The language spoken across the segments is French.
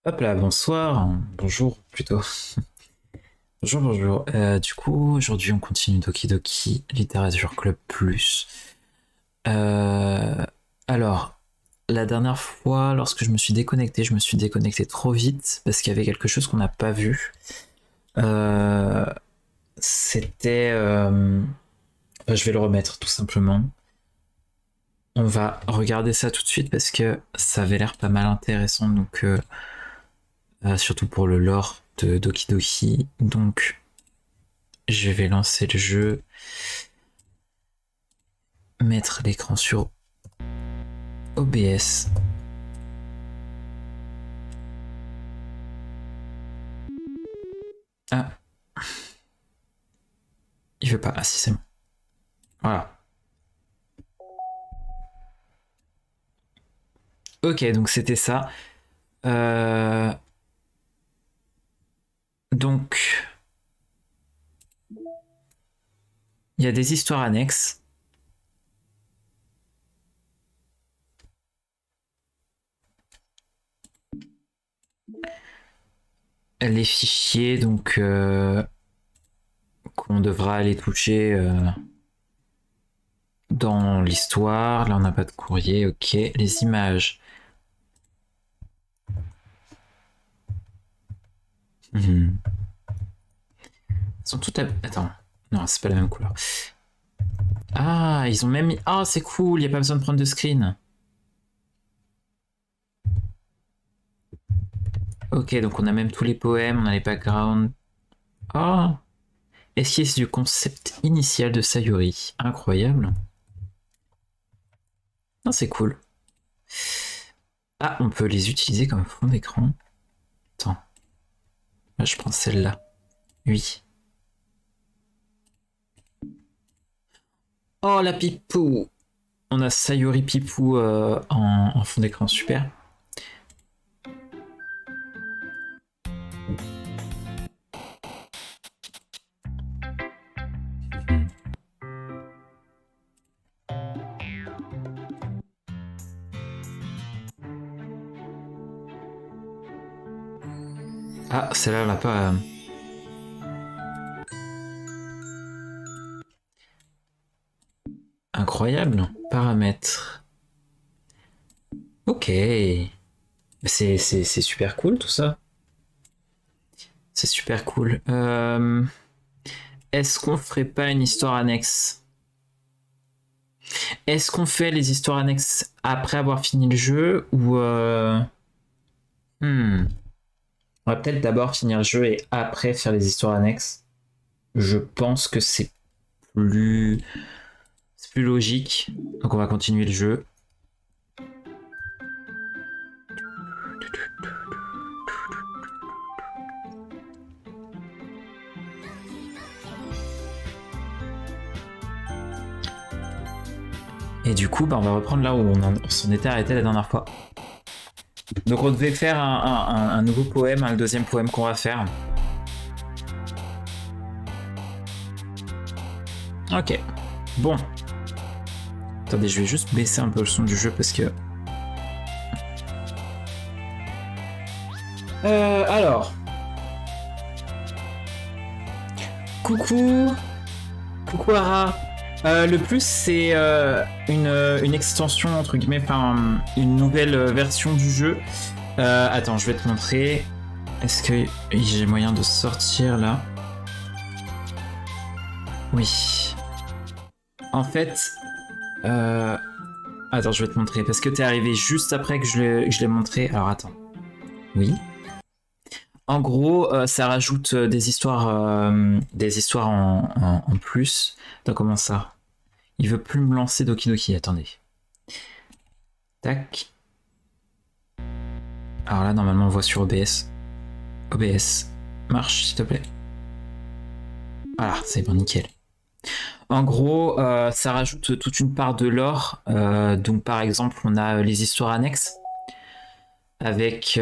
Hop là, bonsoir, bonjour plutôt. Bonjour, bonjour. Du coup, aujourd'hui on continue Doki Doki Literature Club Plus. Euh, alors, la dernière fois, lorsque je me suis déconnecté trop vite parce qu'il y avait quelque chose qu'on n'a pas vu. Euh, C'était... je vais le remettre tout simplement. On va regarder ça tout de suite parce que ça avait l'air pas mal intéressant, donc surtout pour le lore de Doki Doki. Donc, je vais lancer le jeu, mettre l'écran sur OBS. Ah, il veut pas. Ah si, c'est bon. Voilà. Ok, donc c'était ça. Euh, donc, il y a des histoires annexes. Les fichiers, donc, qu'on devra aller toucher dans l'histoire. Là, on n'a pas de courrier. Ok. Les images. Mhm. Elles sont toutes. Attends. Non, c'est pas la même couleur. Ah, ils ont même mis. Ah, c'est cool. Il n'y a pas besoin de prendre de screen. Ok, donc on a même tous les poèmes, on a les backgrounds. Ah, esquisse du concept initial de Sayuri. Incroyable. Non, c'est cool. Ah, on peut les utiliser comme fond d'écran. Attends. Là, je prends celle-là. Oui. Oh, la pipou. On a Sayuri Pipou en fond d'écran. Super. Ah, celle-là, on l'a pas. Incroyable. Paramètres. Ok. C'est super cool tout ça. C'est super cool. Est-ce qu'on ferait pas une histoire annexe? Est-ce qu'on fait les histoires annexes après avoir fini le jeu ou On va peut-être d'abord finir le jeu et après faire les histoires annexes. Je pense que c'est plus logique. Donc on va continuer le jeu. Et du coup, bah, on va reprendre là où on s'en était arrêté la dernière fois. Donc on devait faire un nouveau poème, le deuxième poème qu'on va faire. Ok. Bon. Attendez, je vais juste baisser un peu le son du jeu parce que... Alors. Coucou. Coucou Ara. Le plus, c'est une extension, entre guillemets, enfin, une nouvelle version du jeu. Attends, je vais te montrer. Est-ce que j'ai moyen de sortir là? Oui. En fait, attends, je vais te montrer parce que t'es arrivé juste après que je l'ai montré. Alors attends. Oui. En gros, ça rajoute des histoires en plus. Attends, comment ça? Il veut plus me lancer Doki Doki. Attendez. Tac. Alors là, normalement, on voit sur OBS. OBS. Marche, s'il te plaît. Voilà, c'est bon, nickel. En gros, ça rajoute toute une part de lore. Donc, par exemple, on a les histoires annexes. Avec.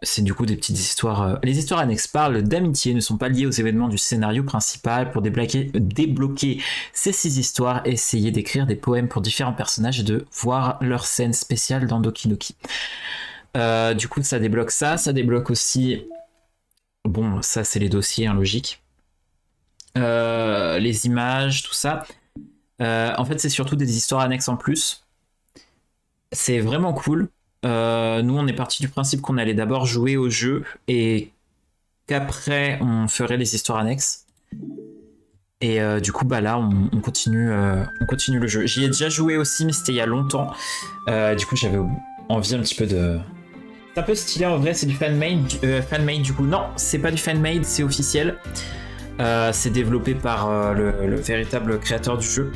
C'est du coup des petites histoires. Les histoires annexes parlent d'amitié, ne sont pas liées aux événements du scénario principal. Pour débloquer ces 6 histoires, essayez d'écrire des poèmes pour différents personnages et de voir leurs scènes spéciales dans Doki Doki. Du coup, ça débloque ça. Ça débloque aussi... Bon, ça, c'est les dossiers, hein, logique. Les images, tout ça. En fait, c'est surtout des histoires annexes en plus. C'est vraiment cool. Nous, on est parti du principe qu'on allait d'abord jouer au jeu et qu'après, on ferait les histoires annexes. Et du coup, bah là, on continue le jeu. J'y ai déjà joué aussi, mais c'était il y a longtemps. Du coup, j'avais envie un petit peu de... C'est un peu stylé en vrai, c'est du fan-made du coup. Non, c'est pas du fan-made, c'est officiel. C'est développé par le véritable créateur du jeu.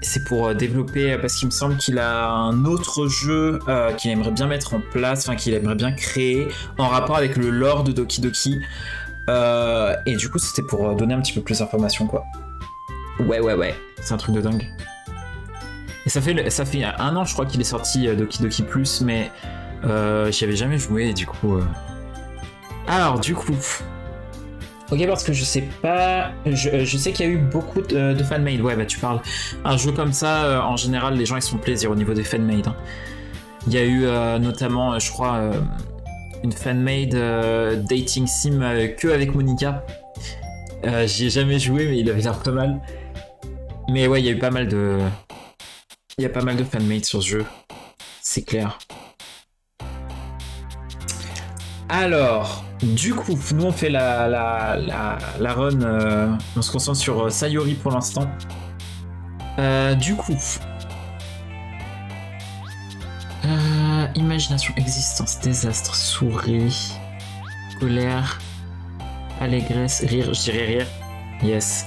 C'est pour développer, parce qu'il me semble qu'il a un autre jeu qu'il aimerait bien mettre en place, enfin qu'il aimerait bien créer, en rapport avec le lore de Doki Doki. Et du coup, c'était pour donner un petit peu plus d'informations, quoi. Ouais, c'est un truc de dingue. Et ça fait 1 an, je crois, qu'il est sorti Doki Doki Plus, mais j'y avais jamais joué, et du coup... Alors, du coup... Ok, parce que je sais pas... Je sais qu'il y a eu beaucoup de fan-made. Ouais, bah tu parles. Un jeu comme ça, en général, les gens, ils se font plaisir au niveau des fan-made. Hein. Il y a eu notamment, je crois, une fan-made dating sim que avec Monica. J'y ai jamais joué, mais il avait l'air pas mal. Mais ouais, il y a eu pas mal de... Il y a pas mal de fan-made sur ce jeu. C'est clair. Alors, du coup, nous on fait la run, on se concentre sur Sayori pour l'instant. Du coup, imagination, existence, désastre, souris, colère, allégresse, rire, je dirais rire. Yes.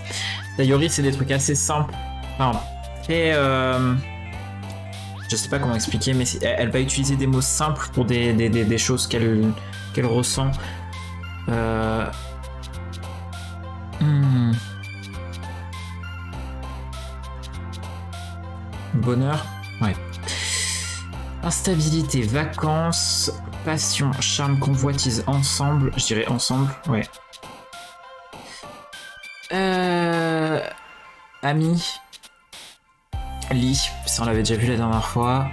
Sayori, c'est des trucs assez simples. Enfin, très... je sais pas comment expliquer, mais elle va utiliser des mots simples pour des choses qu'elle ressent. Bonheur, ouais. Instabilité, vacances, passion, charme, convoitise, ensemble. Je dirais ensemble, ouais. Ami. Lit, ça on l'avait déjà vu la dernière fois.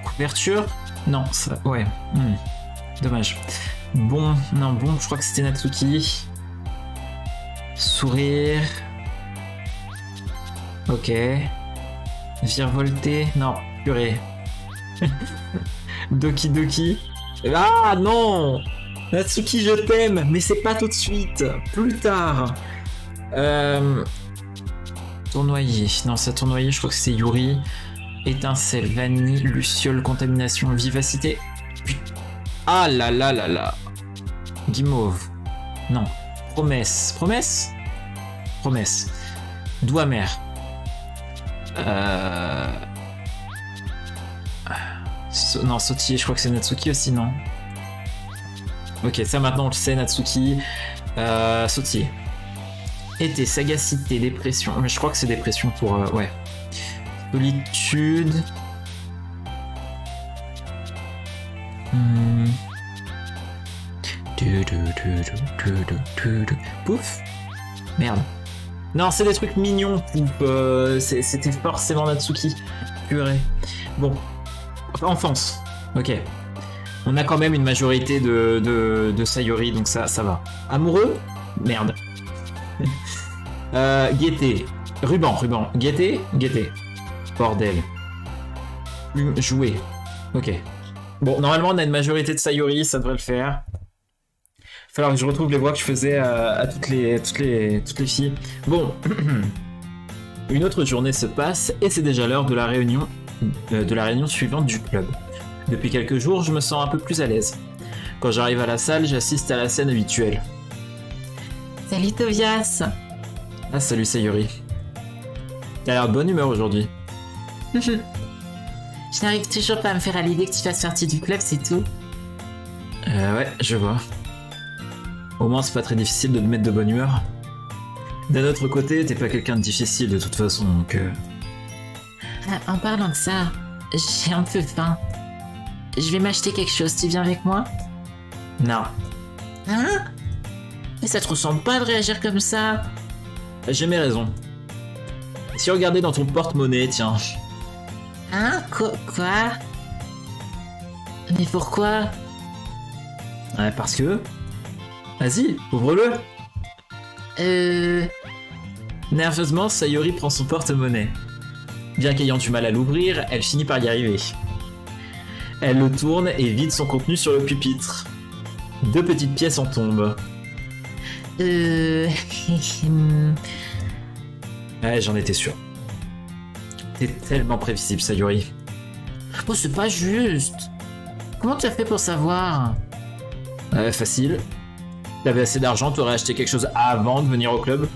Couverture? Non, ça, ouais. Dommage. Bon, non, bon, je crois que c'était Natsuki. Sourire. Ok. Virevolter. Non, purée. Doki Doki. Ah non! Natsuki, je t'aime, mais c'est pas tout de suite. Plus tard. Tournoyer. Non, ça tournoyer, je crois que c'est Yuri. Étincelle, vanille, luciole, contamination, vivacité. Putain. Ah là là là là. Guimauve. Non. Promesse. Promesse? Promesse. Doux amer. Non, Sautier, je crois que c'est Natsuki aussi, non? Ok, ça maintenant on le sait, Natsuki. Sautier. Été, sagacité, dépression. Mais je crois que c'est dépression pour... ouais. Solitude. Pouf. Merde. Non, c'est des trucs mignons, Pouf. C'était forcément Natsuki. Purée. Bon. Enfance. Ok. On a quand même une majorité de Sayori, donc ça va. Amoureux? Merde. Gaieté. Ruban. Gaieté. Bordel. Jouer. Ok. Bon, normalement, on a une majorité de Sayori, ça devrait le faire. Il va falloir que je retrouve les voix que je faisais à toutes les filles. Bon. Une autre journée se passe et c'est déjà l'heure de la réunion suivante du club. Depuis quelques jours, je me sens un peu plus à l'aise. Quand j'arrive à la salle, j'assiste à la scène habituelle. Salut Tobias. Ah, salut Sayori. T'as l'air de bonne humeur aujourd'hui. Je n'arrive toujours pas à me faire à l'idée que tu fasses partie du club, c'est tout. Ouais, je vois. Au moins, c'est pas très difficile de te mettre de bonne humeur. D'un autre côté, t'es pas quelqu'un de difficile de toute façon, donc... En parlant de ça, j'ai un peu faim. Je vais m'acheter quelque chose, tu viens avec moi? Non. Hein? Mais ça te ressemble pas de réagir comme ça? J'ai mes raisons. Si regardais dans ton porte-monnaie, tiens. Hein? Quoi? Mais pourquoi? Ouais, parce que... Vas-y, ouvre-le. Nerveusement, Sayori prend son porte-monnaie. Bien qu'ayant du mal à l'ouvrir, elle finit par y arriver. Elle le tourne et vide son contenu sur le pupitre. 2 petites pièces en tombent. Ouais, j'en étais sûr. T'es tellement prévisible, Sayori. Oh, c'est pas juste. Comment tu as fait pour savoir? Facile. T'avais assez d'argent, t'aurais acheté quelque chose avant de venir au club.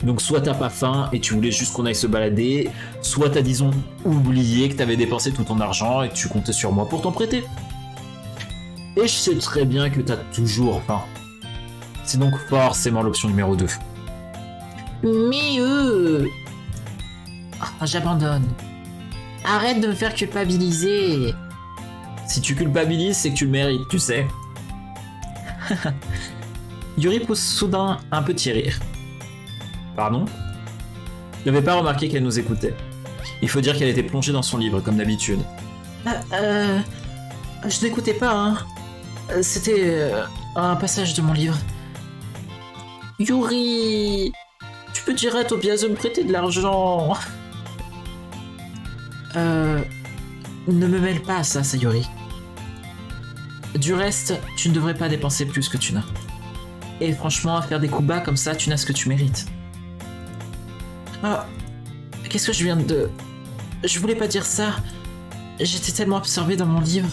Donc soit t'as pas faim et tu voulais juste qu'on aille se balader, soit t'as disons oublié que t'avais dépensé tout ton argent et que tu comptais sur moi pour t'en prêter. Et je sais très bien que t'as toujours faim. C'est donc forcément l'option numéro 2. Mais j'abandonne. Arrête de me faire culpabiliser. Si tu culpabilises, c'est que tu le mérites, tu sais. Yuri pousse soudain un petit rire. Pardon? Je n'avais pas remarqué qu'elle nous écoutait. Il faut dire qu'elle était plongée dans son livre, comme d'habitude. Je n'écoutais pas, hein. C'était un passage de mon livre. Yuri, tu peux dire à Tobias de me prêter de l'argent. Ne me mêle pas à ça, Sayori. Du reste, tu ne devrais pas dépenser plus que tu n'as. Et franchement, à faire des coups bas comme ça, tu n'as ce que tu mérites. Ah, qu'est-ce que je viens de... Je voulais pas dire ça. J'étais tellement absorbée dans mon livre.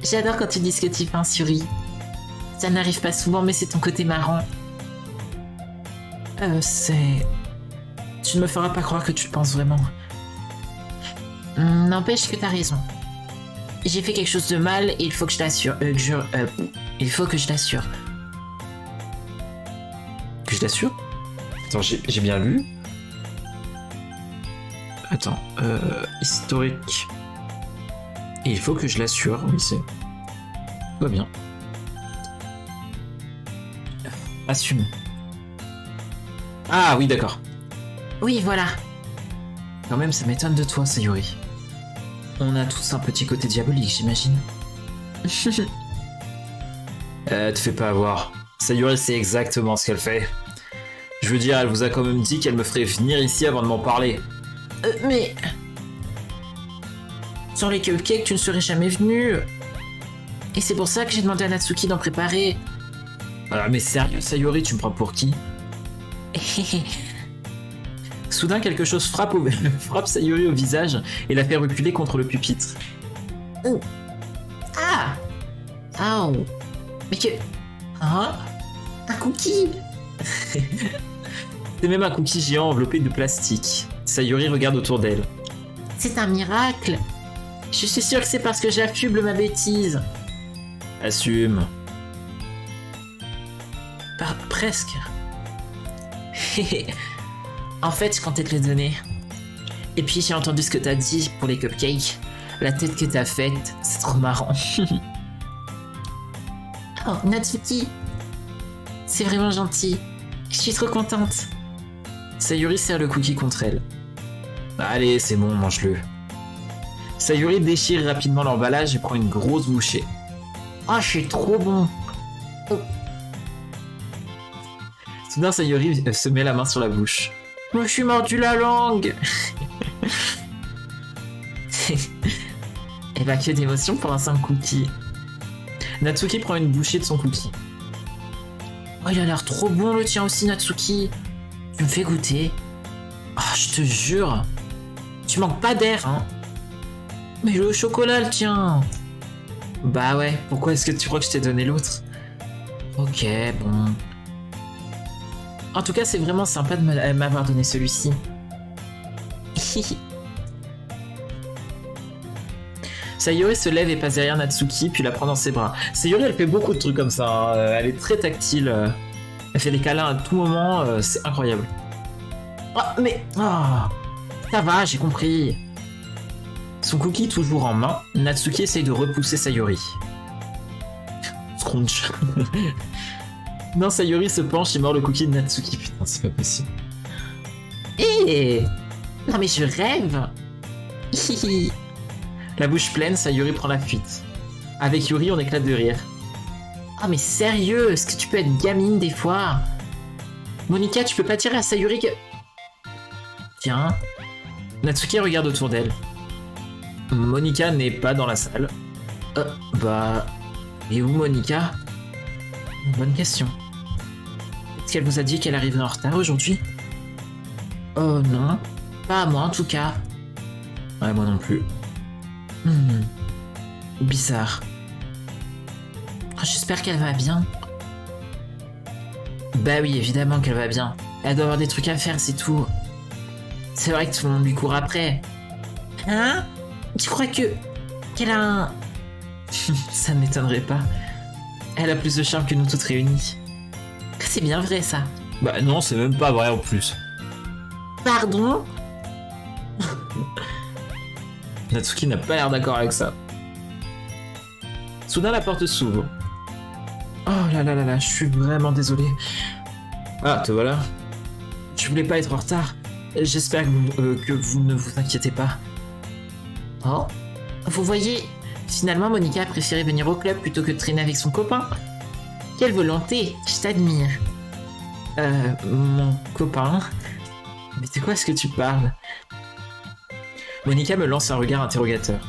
J'adore quand tu dis ce que tu penses, Yuri. Ça n'arrive pas souvent, mais c'est ton côté marrant. Tu ne me feras pas croire que tu le penses vraiment. N'empêche que t'as raison. J'ai fait quelque chose de mal et il faut que je l'assure. Il faut que je l'assure. Que je l'assure? Attends, j'ai bien lu. Attends, historique. Et il faut que je l'assure, oui c'est... Tout va bien. Assume. Ah oui, d'accord. Oui, voilà. Quand même, ça m'étonne de toi, Sayori. On a tous un petit côté diabolique, j'imagine. Te fais pas avoir. Sayori sait exactement ce qu'elle fait. Je veux dire, elle vous a quand même dit qu'elle me ferait venir ici avant de m'en parler. Mais... Sans les cupcakes, tu ne serais jamais venu. Et c'est pour ça que j'ai demandé à Natsuki d'en préparer. Ah, mais sérieux, Sayori, tu me prends pour qui? Soudain, quelque chose frappe Sayori au visage et la fait reculer contre le pupitre. Ah! Oh! Mais que... Hein? Un cookie! C'est même un cookie géant enveloppé de plastique. Sayori regarde autour d'elle. C'est un miracle! Je suis sûre que c'est parce que j'affuble ma bêtise. Assume. Presque. En fait, je comptais te le donner. Et puis j'ai entendu ce que t'as dit pour les cupcakes. La tête que t'as faite, c'est trop marrant. Oh, Natsuki. C'est vraiment gentil. Je suis trop contente. Sayori serre le cookie contre elle. Allez, c'est bon, mange-le. Sayori déchire rapidement l'emballage et prend une grosse bouchée. Oh, je suis trop bon. Oh. Soudain, Sayori se met la main sur la bouche. Moi, je suis mordu la langue. Eh bah, que d'émotion pour un simple cookie. Natsuki prend une bouchée de son cookie. Oh, il a l'air trop bon le tien aussi, Natsuki. Tu me fais goûter. Oh, je te jure. Tu manques pas d'air, hein. Mais le chocolat, le tien. Bah ouais, pourquoi est-ce que tu crois que je t'ai donné l'autre? Ok, bon. En tout cas, c'est vraiment sympa de m'avoir donné celui-ci. Sayori se lève et passe derrière Natsuki, puis la prend dans ses bras. Sayori, elle fait beaucoup de trucs comme ça, hein. Elle est très tactile. Elle fait des câlins à tout moment, c'est incroyable. Oh, mais... Oh, ça va, j'ai compris. Son cookie toujours en main, Natsuki essaye de repousser Sayori. Scrunch. Non, Sayori se penche et mord le cookie de Natsuki. Putain, c'est pas possible. Eh! Non mais je rêve! Hihi. La bouche pleine, Sayuri prend la fuite. Avec Yuri, on éclate de rire. Oh mais sérieux, est-ce que tu peux être gamine des fois? Monica, tu peux pas tirer à Sayuri que... Tiens. Natsuki regarde autour d'elle. Monica n'est pas dans la salle. Bah... Et où Monica? Bonne question. Est-ce qu'elle vous a dit qu'elle arriverait en retard aujourd'hui? Oh non. Pas à moi en tout cas. Ouais, moi non plus. Bizarre. J'espère qu'elle va bien. Bah oui, évidemment qu'elle va bien. Elle doit avoir des trucs à faire, c'est tout. C'est vrai que tout le monde lui court après. Hein? Tu crois qu'elle a un... Ça ne m'étonnerait pas. Elle a plus de charme que nous toutes réunies. C'est bien vrai ça. Bah non, c'est même pas vrai en plus. Pardon? Natsuki n'a pas l'air d'accord avec ça. Soudain, la porte s'ouvre. Oh là là là là, je suis vraiment désolé. Ah, te voilà. Je voulais pas être en retard. J'espère que vous ne vous inquiétez pas. Oh? Vous voyez, finalement Monica a préféré venir au club plutôt que de traîner avec son copain. Quelle volonté, je t'admire. Mon copain? Mais c'est quoi ce que tu parles? Monica me lance un regard interrogateur.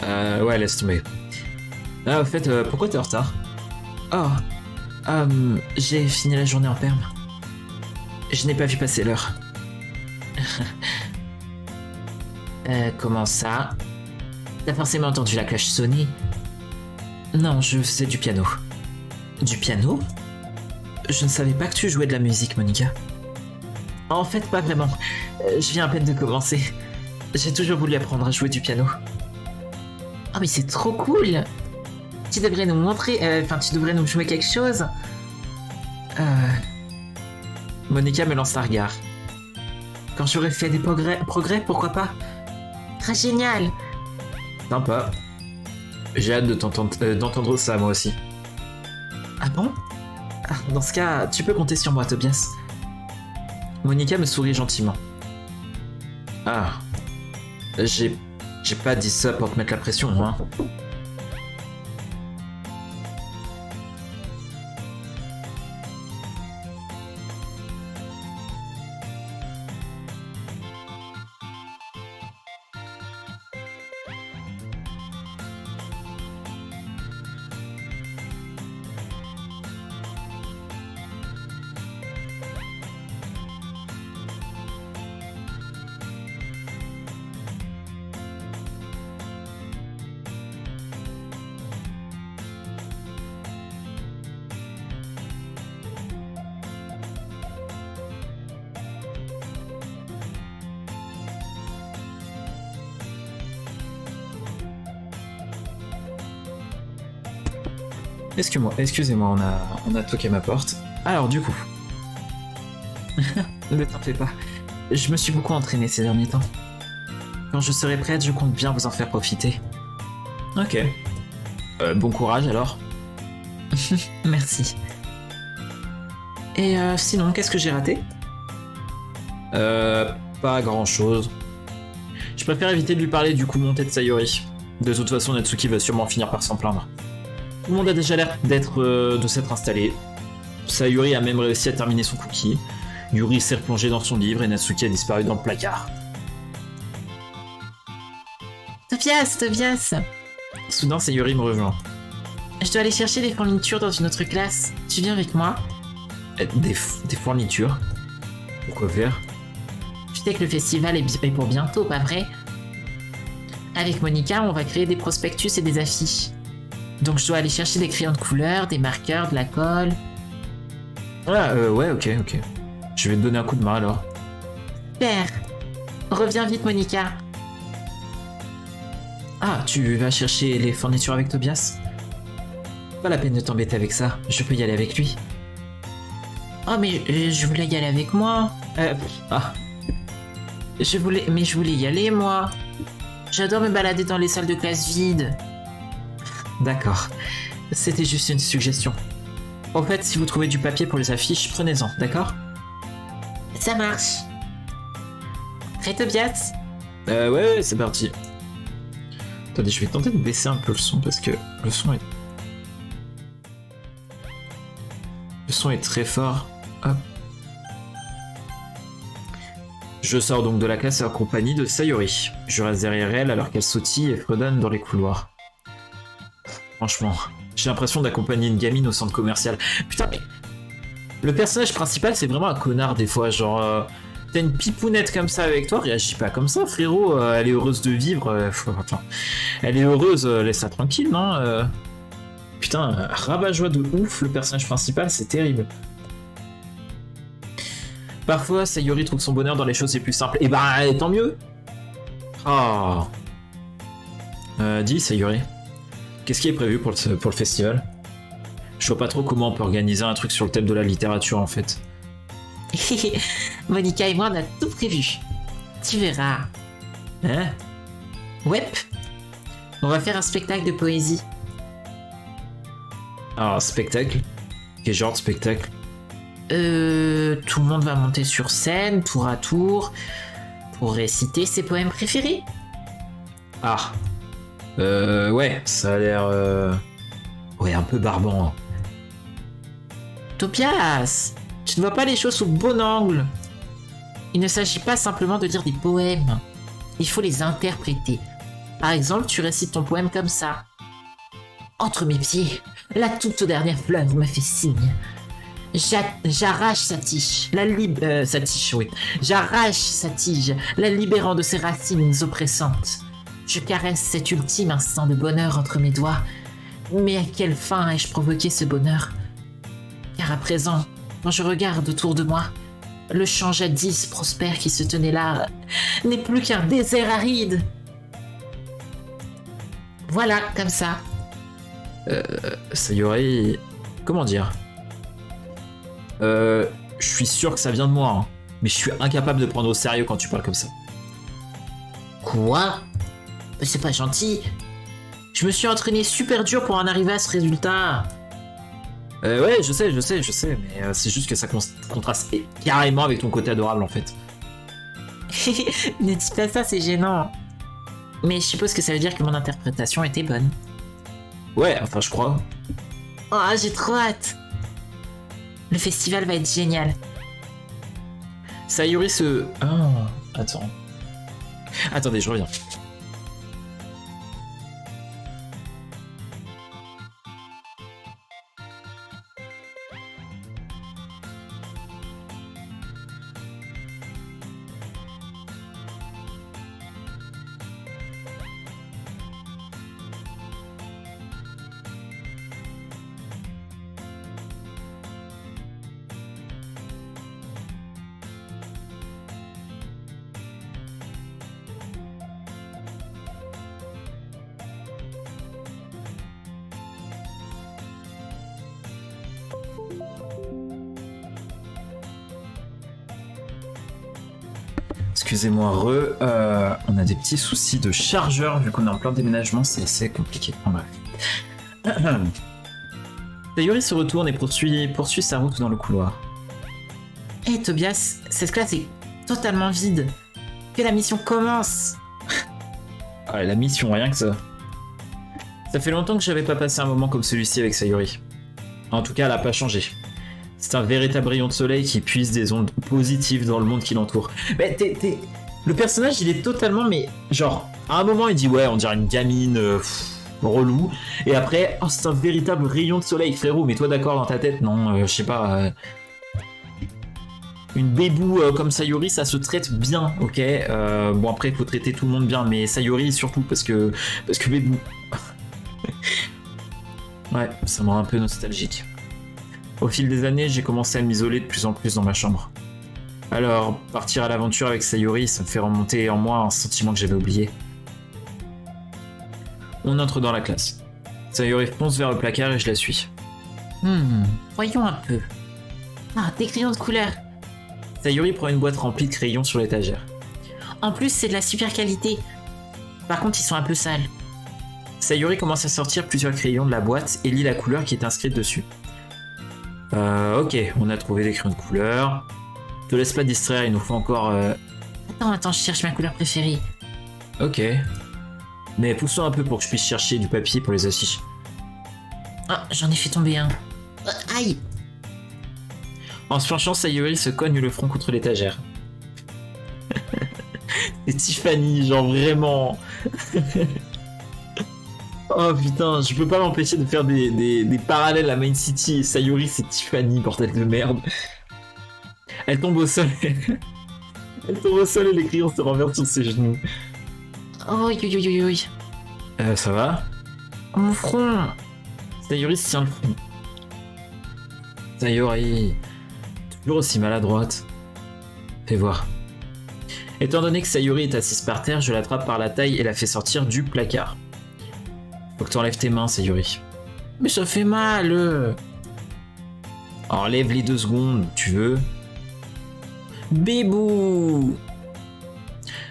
Ouais, laisse tomber. Ah, au fait, pourquoi t'es en retard? Oh, j'ai fini la journée en perme. Je n'ai pas vu passer l'heure. Comment ça? T'as forcément entendu la cloche sonner? Non, je faisais du piano. Du piano? Je ne savais pas que tu jouais de la musique, Monica. En fait, pas vraiment. Je viens à peine de commencer. J'ai toujours voulu apprendre à jouer du piano. Oh mais c'est trop cool! Tu devrais nous montrer... tu devrais nous jouer quelque chose. Monica me lance un regard. Quand j'aurai fait des progrès, pourquoi pas? Très génial! Sympa. J'ai hâte de d'entendre ça, moi aussi. Ah bon? Dans ce cas, tu peux compter sur moi, Tobias. Monica me sourit gentiment. Ah. J'ai pas dit ça pour te mettre la pression, hein. Excusez-moi, on a toqué à ma porte. Alors du coup. Ne t'en fais pas. Je me suis beaucoup entraîné ces derniers temps. Quand je serai prête, je compte bien vous en faire profiter. Ok. Bon courage alors. Merci. Et sinon, qu'est-ce que j'ai raté? Pas grand chose. Je préfère éviter de lui parler du coup monté de Sayuri. De toute façon, Natsuki va sûrement finir par s'en plaindre. Tout le monde a déjà l'air de s'être installé. Sayuri a même réussi à terminer son cookie. Yuri s'est replongé dans son livre et Natsuki a disparu dans le placard. Tobias! Soudain, Sayuri me rejoint. Je dois aller chercher des fournitures dans une autre classe. Tu viens avec moi? Des fournitures? Pourquoi faire? Tu sais que le festival est pour bientôt, pas vrai? Avec Monica, on va créer des prospectus et des affiches. Donc je dois aller chercher des crayons de couleur, des marqueurs, de la colle. Ah, ouais, ok. Je vais te donner un coup de main alors. Super! Reviens vite, Monica. Ah, tu vas chercher les fournitures avec Tobias? Pas la peine de t'embêter avec ça, je peux y aller avec lui. Oh, mais je voulais y aller avec moi. Je voulais y aller, moi. J'adore me balader dans les salles de classe vides. D'accord, c'était juste une suggestion. En fait, si vous trouvez du papier pour les affiches, prenez-en, d'accord? Ça marche. Hey Tobias, Ouais, c'est parti. Attendez, je vais tenter de baisser un peu le son parce que le son est très fort. Hop. Je sors donc de la classe en compagnie de Sayori. Je reste derrière elle alors qu'elle sautille et fredonne dans les couloirs. Franchement, j'ai l'impression d'accompagner une gamine au centre commercial. Putain, mais le personnage principal, c'est vraiment un connard des fois. Genre, t'as une pipounette comme ça avec toi, réagis pas comme ça, frérot. Elle est heureuse de vivre. Enfin, elle est heureuse, laisse-la tranquille, non Putain, rabat-joie de ouf, le personnage principal, c'est terrible. Parfois, Sayori trouve son bonheur dans les choses les plus simples. Et bah, tant mieux. Oh. Dis, Sayori, qu'est-ce qui est prévu pour le festival? Je vois pas trop comment on peut organiser un truc sur le thème de la littérature, en fait. Monica et moi, on a tout prévu. Tu verras. Hein? Ouais. On va faire un spectacle de poésie. Ah, un spectacle? Quel genre de spectacle? Tout le monde va monter sur scène, tour à tour, pour réciter ses poèmes préférés. Ah. Ouais, ça a l'air... Ouais, un peu barbant. Tobias, tu ne vois pas les choses sous le bon angle. Il ne s'agit pas simplement de dire des poèmes. Il faut les interpréter. Par exemple, tu récites ton poème comme ça. Entre mes pieds, la toute dernière fleuve me fait signe. J'arrache sa tige, J'arrache sa tige, la libérant de ses racines oppressantes. Je caresse cet ultime instant de bonheur entre mes doigts. Mais à quelle fin ai-je provoqué ce bonheur? Car à présent, quand je regarde autour de moi, le champ jadis prospère qui se tenait là n'est plus qu'un désert aride. Voilà, comme ça. Sayori... Comment dire? Je suis sûr que ça vient de moi, hein. Mais je suis incapable de prendre au sérieux quand tu parles comme ça. Quoi? C'est pas gentil. Je me suis entraîné super dur pour en arriver à ce résultat. Ouais, je sais, mais c'est juste que ça contraste carrément avec ton côté adorable en fait. Ne dis pas ça, c'est gênant. Mais je suppose que ça veut dire que mon interprétation était bonne. Ouais, enfin je crois. Oh, j'ai trop hâte. Le festival va être génial. Sayori se... Ah, attends. Attendez, je reviens. Excusez-moi, on a des petits soucis de chargeur vu qu'on est en plein déménagement, c'est assez compliqué. En bref. Sayori se retourne et poursuit sa route dans le couloir. Hé Tobias, cette classe est totalement vide. Que la mission commence. Ah, la mission, rien que ça. Ça fait longtemps que j'avais pas passé un moment comme celui-ci avec Sayori. En tout cas, elle a pas changé. C'est un véritable rayon de soleil qui puise des ondes positives dans le monde qui l'entoure. Mais le personnage, il est totalement... Mais genre, à un moment, il dit ouais, on dirait une gamine relou. Et après, oh, c'est un véritable rayon de soleil, frérot. Mais toi, d'accord dans ta tête? Non, je sais pas... Une bébou comme Sayori, ça se traite bien, ok. Bon, après, il faut traiter tout le monde bien. Mais Sayori, surtout, parce que bébou... Ouais, ça me rend un peu nostalgique. Au fil des années, j'ai commencé à m'isoler de plus en plus dans ma chambre. Alors, partir à l'aventure avec Sayori, ça me fait remonter en moi un sentiment que j'avais oublié. On entre dans la classe. Sayori fonce vers le placard et je la suis. Voyons un peu. Ah, des crayons de couleur. Sayori prend une boîte remplie de crayons sur l'étagère. En plus, c'est de la super qualité. Par contre, ils sont un peu sales. Sayori commence à sortir plusieurs crayons de la boîte et lit la couleur qui est inscrite dessus. Ok, on a trouvé des crayons de couleur. Te laisse pas distraire, il nous faut encore... Attends, je cherche ma couleur préférée. Ok. Mais pousse-toi un peu pour que je puisse chercher du papier pour les affiches. Ah, j'en ai fait tomber un. Aïe. En se penchant, Sayuri se cogne le front contre l'étagère. C'est Tiffany, genre vraiment. Oh putain, je peux pas m'empêcher de faire des parallèles à Main City et Sayuri, c'est Tiffany, bordel de merde. Elle tombe au sol. Elle tombe au sol et les crayons se renversent sur ses genoux. Oh, yo. Ça va? Mon front. Sayuri se tient le front. Sayuri, toujours aussi maladroite. Fais voir. Étant donné que Sayuri est assise par terre, je l'attrape par la taille et la fais sortir du placard. Faut que t'enlèves tes mains, Sayuri. Mais ça fait mal. Enlève les 2 secondes, tu veux. Bébou.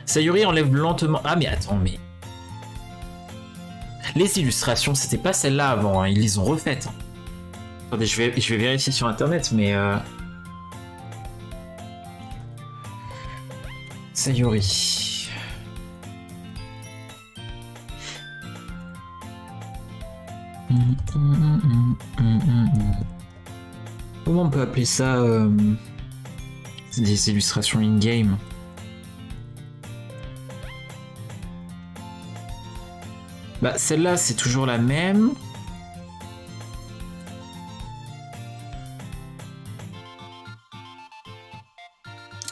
Sayuri enlève lentement... Ah mais attends, mais... Les illustrations, c'était pas celles-là avant, hein. Ils les ont refaites. Attendez, je vais vérifier sur internet, mais... Sayuri... Comment on peut appeler ça des illustrations in-game? Bah celle-là c'est toujours la même.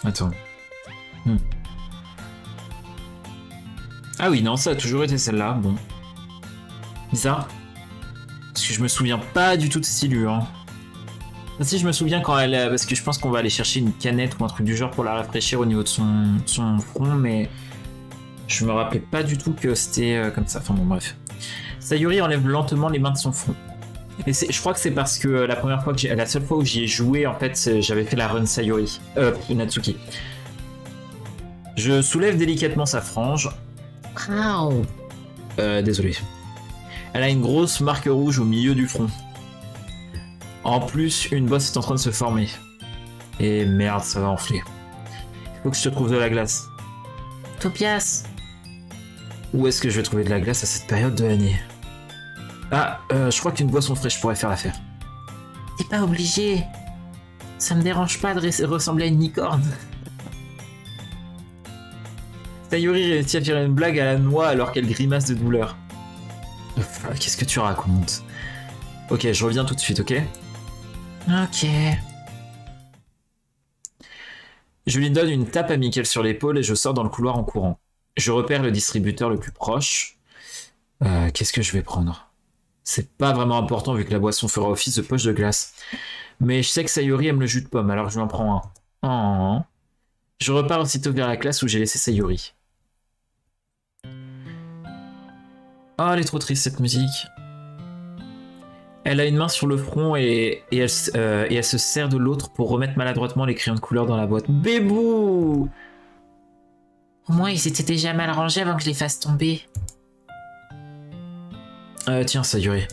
Attends. Ah oui non ça a toujours été celle-là, bon. Bizarre. Parce que je me souviens pas du tout de Silu, hein. Si je me souviens quand elle... Parce que je pense qu'on va aller chercher une canette ou un truc du genre pour la rafraîchir au niveau de son front, mais... Je me rappelais pas du tout que c'était comme ça. Enfin bon, bref. Sayuri enlève lentement les mains de son front. Et je crois que c'est parce que la seule fois où j'y ai joué, en fait, j'avais fait la run Sayuri. Natsuki. Je soulève délicatement sa frange. Ow. Désolé. Elle a une grosse marque rouge au milieu du front. En plus, une bosse est en train de se former. Et merde, ça va enfler. Il faut que je te trouve de la glace. Tobias. Où est-ce que je vais trouver de la glace à cette période de l'année? Ah, je crois qu'une boisson fraîche pourrait faire l'affaire. T'es pas obligé. Ça me dérange pas de ressembler à une licorne. Sayuri réussit à faire une blague à la noix alors qu'elle grimace de douleur. Qu'est-ce que tu racontes? Ok, je reviens tout de suite, ok? Ok. Je lui donne une tape amicale sur l'épaule et je sors dans le couloir en courant. Je repère le distributeur le plus proche. Qu'est-ce que je vais prendre? C'est pas vraiment important vu que la boisson fera office de poche de glace. Mais je sais que Sayuri aime le jus de pomme, alors je lui en prends un. Oh. Je repars aussitôt vers la classe où j'ai laissé Sayuri. Oh, elle est trop triste cette musique. Elle a une main sur le front et elle se sert de l'autre pour remettre maladroitement les crayons de couleur dans la boîte. Bébou! Au moins, ils étaient déjà mal rangés avant que je les fasse tomber. Tiens, Sayuri.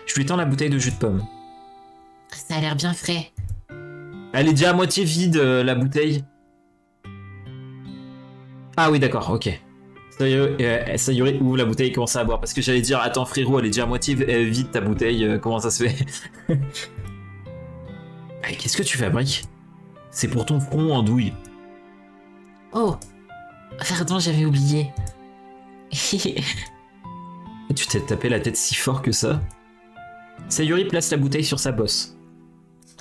Je lui tends la bouteille de jus de pomme. Ça a l'air bien frais. Elle est déjà à moitié vide, la bouteille. Ah oui, d'accord, ok. Sayuri ouvre la bouteille et commence à boire. Parce que j'allais dire, attends frérot, elle est déjà à moitié vide ta bouteille, comment ça se fait? Qu'est-ce que tu fabriques? C'est pour ton front en douille. Oh, pardon, j'avais oublié. Tu t'es tapé la tête si fort que ça? Sayuri place la bouteille sur sa bosse.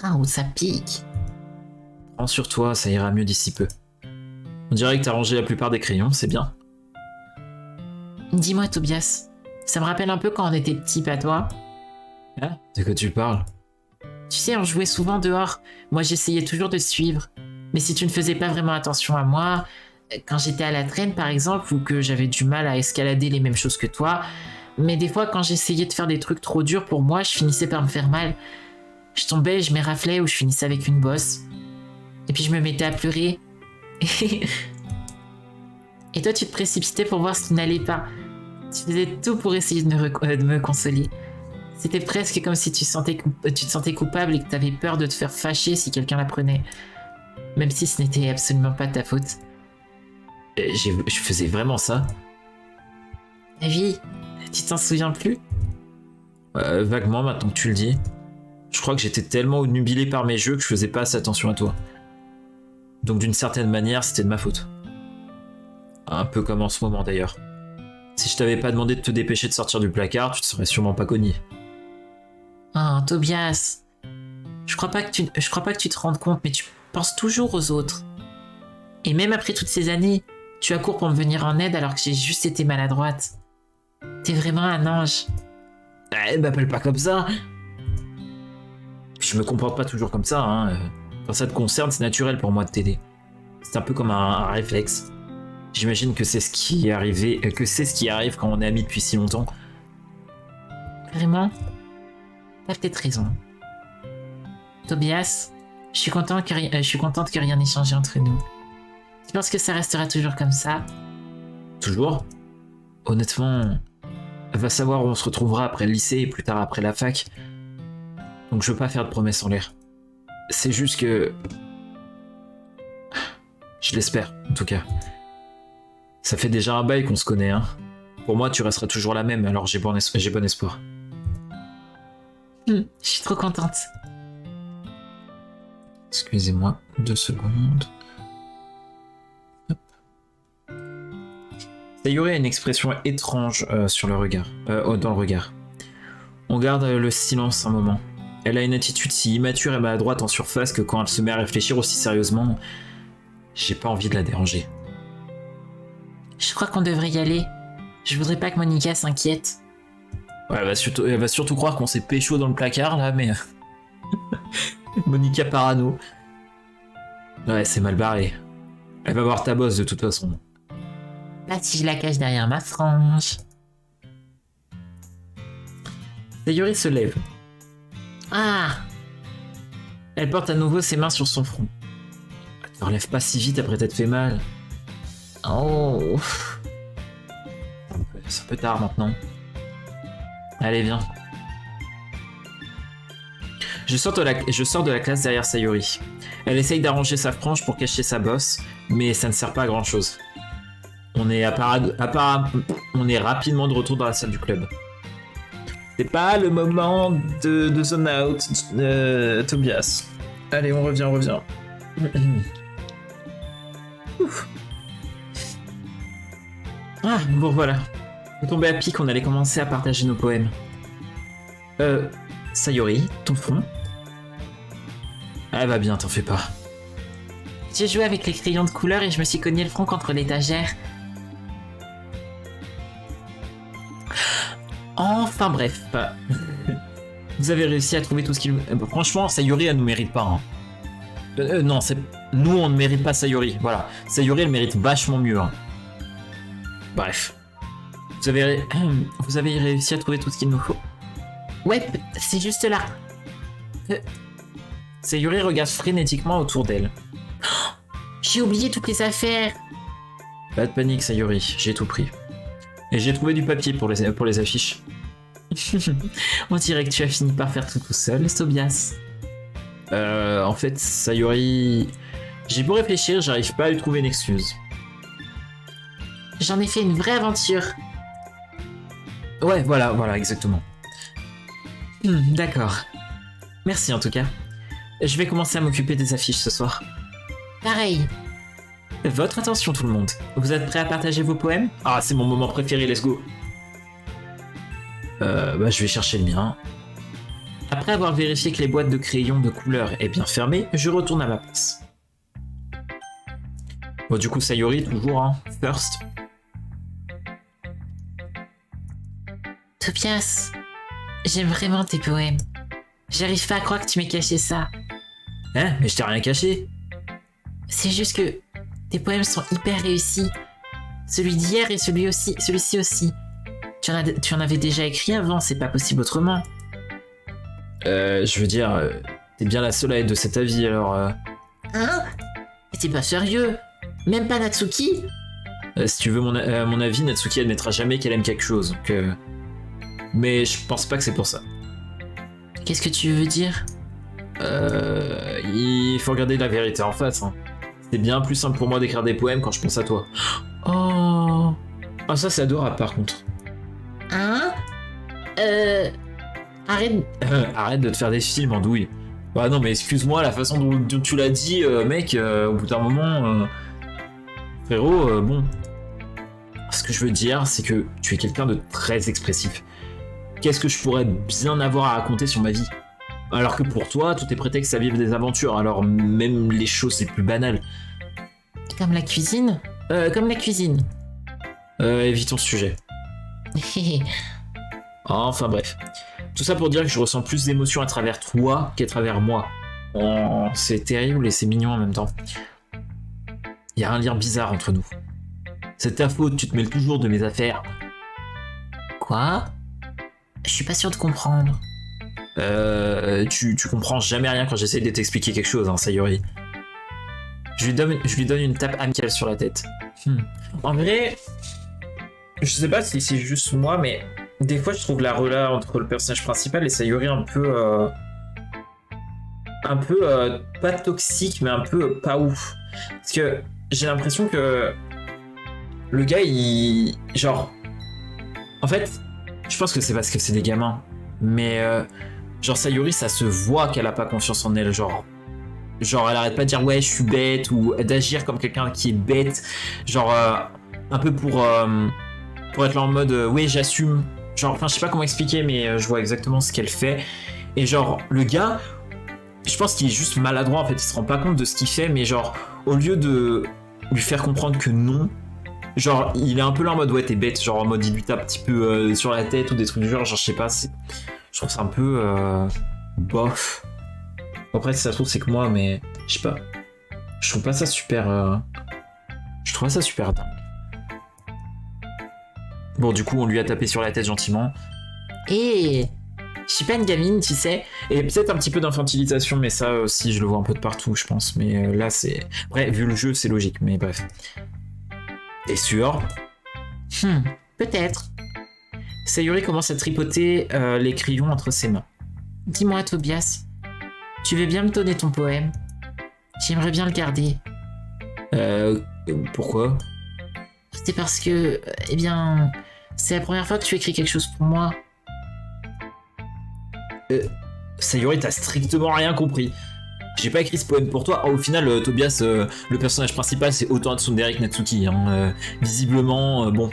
Ah, oh, ça pique. Prends sur toi, ça ira mieux d'ici peu. On dirait que t'as rangé la plupart des crayons, c'est bien. Dis-moi, Tobias, ça me rappelle un peu quand on était petits, pas toi? Hein? De quoi tu parles? Tu sais, on jouait souvent dehors. Moi, j'essayais toujours de suivre. Mais si tu ne faisais pas vraiment attention à moi, quand j'étais à la traîne, par exemple, ou que j'avais du mal à escalader les mêmes choses que toi, mais des fois, quand j'essayais de faire des trucs trop durs pour moi, je finissais par me faire mal. Je tombais, je m'éraflais ou je finissais avec une bosse. Et puis je me mettais à pleurer. Et toi, tu te précipitais pour voir ce qui n'allait pas. Tu faisais tout pour essayer de me consoler. C'était presque comme si tu te sentais coupable et que tu avais peur de te faire fâcher si quelqu'un l'apprenait. Même si ce n'était absolument pas de ta faute. Je faisais vraiment ça. Ma vie, tu t'en souviens plus? Vaguement, maintenant que tu le dis. Je crois que j'étais tellement obnubilé par mes jeux que je faisais pas assez attention à toi. Donc d'une certaine manière, c'était de ma faute. Un peu comme en ce moment d'ailleurs. Si je t'avais pas demandé de te dépêcher de sortir du placard, tu te serais sûrement pas cogné. Oh, Tobias. Je crois pas que tu te rendes compte, mais tu penses toujours aux autres. Et même après toutes ces années, tu accours pour me venir en aide alors que j'ai juste été maladroite. T'es vraiment un ange. M'appelle pas comme ça. Je me comporte pas toujours comme ça, hein. Quand ça te concerne, c'est naturel pour moi de t'aider. C'est un peu comme un réflexe. J'imagine que c'est ce qui est arrivé, c'est ce qui arrive quand on est amis depuis si longtemps. Vraiment? T'as peut-être raison. Tobias, je suis contente que rien n'ait changé entre nous. Tu penses que ça restera toujours comme ça? Toujours? Honnêtement, va savoir où on se retrouvera après le lycée et plus tard après la fac. Donc je veux pas faire de promesses en l'air. C'est juste que... Je l'espère, en tout cas. Ça fait déjà un bail qu'on se connaît, hein. Pour moi, tu resteras toujours la même, alors j'ai bon espoir. Je suis trop contente. Excusez-moi, 2 secondes. Hop. Sayuri a une expression étrange sur le regard, dans le regard. On garde le silence un moment. Elle a une attitude si immature et maladroite en surface que quand elle se met à réfléchir aussi sérieusement, j'ai pas envie de la déranger. Je crois qu'on devrait y aller. Je voudrais pas que Monica s'inquiète. Ouais, elle va surtout croire qu'on s'est pécho dans le placard là, mais... Monica parano. Ouais, c'est mal barré. Elle va voir ta bosse de toute façon. Pas si je la cache derrière ma frange. Sayuri se lève. Ah! Elle porte à nouveau ses mains sur son front. Ne relève pas si vite après t'être fait mal. Oh! C'est un peu tard maintenant. Allez, viens. Je sors de la classe derrière Sayuri. Elle essaye d'arranger sa frange pour cacher sa bosse, mais ça ne sert pas à grand chose. On est rapidement de retour dans la salle du club. C'est pas le moment de zone out, Tobias. Allez, on revient. Ouf. Ah, bon voilà. On tombait à pic, on allait commencer à partager nos poèmes. Sayuri, ton front. Elle va bien, t'en fais pas. J'ai joué avec les crayons de couleur et je me suis cogné le front contre l'étagère. Enfin bref. Vous avez réussi à trouver tout ce qu'il... Franchement, Sayuri, elle nous mérite pas. Hein. Non, c'est... Nous, on ne mérite pas Sayuri. Voilà. Sayuri, elle mérite vachement mieux. Hein. Bref. Vous avez réussi à trouver tout ce qu'il nous faut. Ouais, c'est juste là. Sayuri regarde frénétiquement autour d'elle. J'ai oublié toutes les affaires. Pas de panique, Sayuri. J'ai tout pris. Et j'ai trouvé du papier pour les affiches. On dirait que tu as fini par faire tout seul, Tobias. En fait, Sayuri... J'ai beau réfléchir, j'arrive pas à lui trouver une excuse. J'en ai fait une vraie aventure. Ouais, voilà, exactement. D'accord. Merci en tout cas. Je vais commencer à m'occuper des affiches ce soir. Pareil. Votre attention tout le monde. Vous êtes prêts à partager vos poèmes? Ah, c'est mon moment préféré, let's go. Je vais chercher le mien. Après avoir vérifié que les boîtes de crayons de couleur est bien fermées, je retourne à ma place. Bon, du coup, Sayuri, toujours, hein. First. Tobias, j'aime vraiment tes poèmes. J'arrive pas à croire que tu m'aies caché ça. Hein? Mais je t'ai rien caché. C'est juste que tes poèmes sont hyper réussis. Celui d'hier et celui-ci aussi. Tu en avais déjà écrit avant, c'est pas possible autrement. Je veux dire, t'es bien la seule à être de cet avis, alors... Hein? T'es pas sérieux? Même pas Natsuki? Si tu veux mon avis, Natsuki admettra jamais qu'elle aime quelque chose, donc... Mais je pense pas que c'est pour ça. Qu'est-ce que tu veux dire? Il faut regarder la vérité en face, hein. C'est bien plus simple pour moi d'écrire des poèmes quand je pense à toi. Oh. Ah, ça, c'est adorable, par contre. Hein? Arrête. Arrête de te faire des films, Andouille. Bah non, mais excuse-moi, la façon dont tu l'as dit, mec, au bout d'un moment... frérot, bon... Ce que je veux dire, c'est que tu es quelqu'un de très expressif. Qu'est-ce que je pourrais bien avoir à raconter sur ma vie? Alors que pour toi, tout est prétexte à vivre des aventures, alors même les choses les plus banales. Comme la cuisine? Comme la cuisine. Évitons ce sujet. Enfin bref. Tout ça pour dire que je ressens plus d'émotions à travers toi qu'à travers moi. Oh, c'est terrible et c'est mignon en même temps. Il y a un lien bizarre entre nous. C'est ta faute, tu te mêles toujours de mes affaires. Quoi? Je suis pas sûr de comprendre. Tu comprends jamais rien quand j'essaie de t'expliquer quelque chose, hein, Sayori. Je lui donne une tape amicale sur la tête. En vrai, je sais pas si c'est juste moi, mais des fois je trouve la relation entre le personnage principal et Sayori un peu pas toxique, mais un peu pas ouf. Parce que j'ai l'impression que le gars, il... Genre... En fait, je pense que c'est parce que c'est des gamins. Mais... genre, Sayori, ça se voit qu'elle a pas confiance en elle. Genre, elle arrête pas de dire « Ouais, je suis bête » ou d'agir comme quelqu'un qui est bête. Genre, un peu pour être là en mode « Oui, j'assume ». Genre, enfin, je sais pas comment expliquer, mais je vois exactement ce qu'elle fait. Et genre, le gars... Je pense qu'il est juste maladroit, en fait. Il se rend pas compte de ce qu'il fait, mais genre, au lieu de lui faire comprendre que non... Genre, il est un peu là en mode ouais, t'es bête, genre en mode il lui tape un petit peu sur la tête ou des trucs du genre, je sais pas, je trouve ça un peu bof. Après, si ça se trouve, c'est que moi, mais je sais pas. Je trouve pas ça super. Je trouve ça super dingue. Bon, du coup, on lui a tapé sur la tête gentiment. Et je suis pas une gamine, tu sais. Et peut-être un petit peu d'infantilisation, mais ça aussi, je le vois un peu de partout, je pense. Mais là, c'est. Après, vu le jeu, c'est logique, mais bref. T'es sûr? Peut-être. Sayori commence à tripoter les crayons entre ses mains. Dis-moi, Tobias, tu veux bien me donner ton poème? J'aimerais bien le garder. Pourquoi? C'est parce que, eh bien, c'est la première fois que tu écris quelque chose pour moi. Sayori, t'as strictement rien compris. J'ai pas écrit ce poème pour toi. Oh, au final, Tobias, le personnage principal, c'est autant Tsundere que Natsuki. Hein. Visiblement, bon.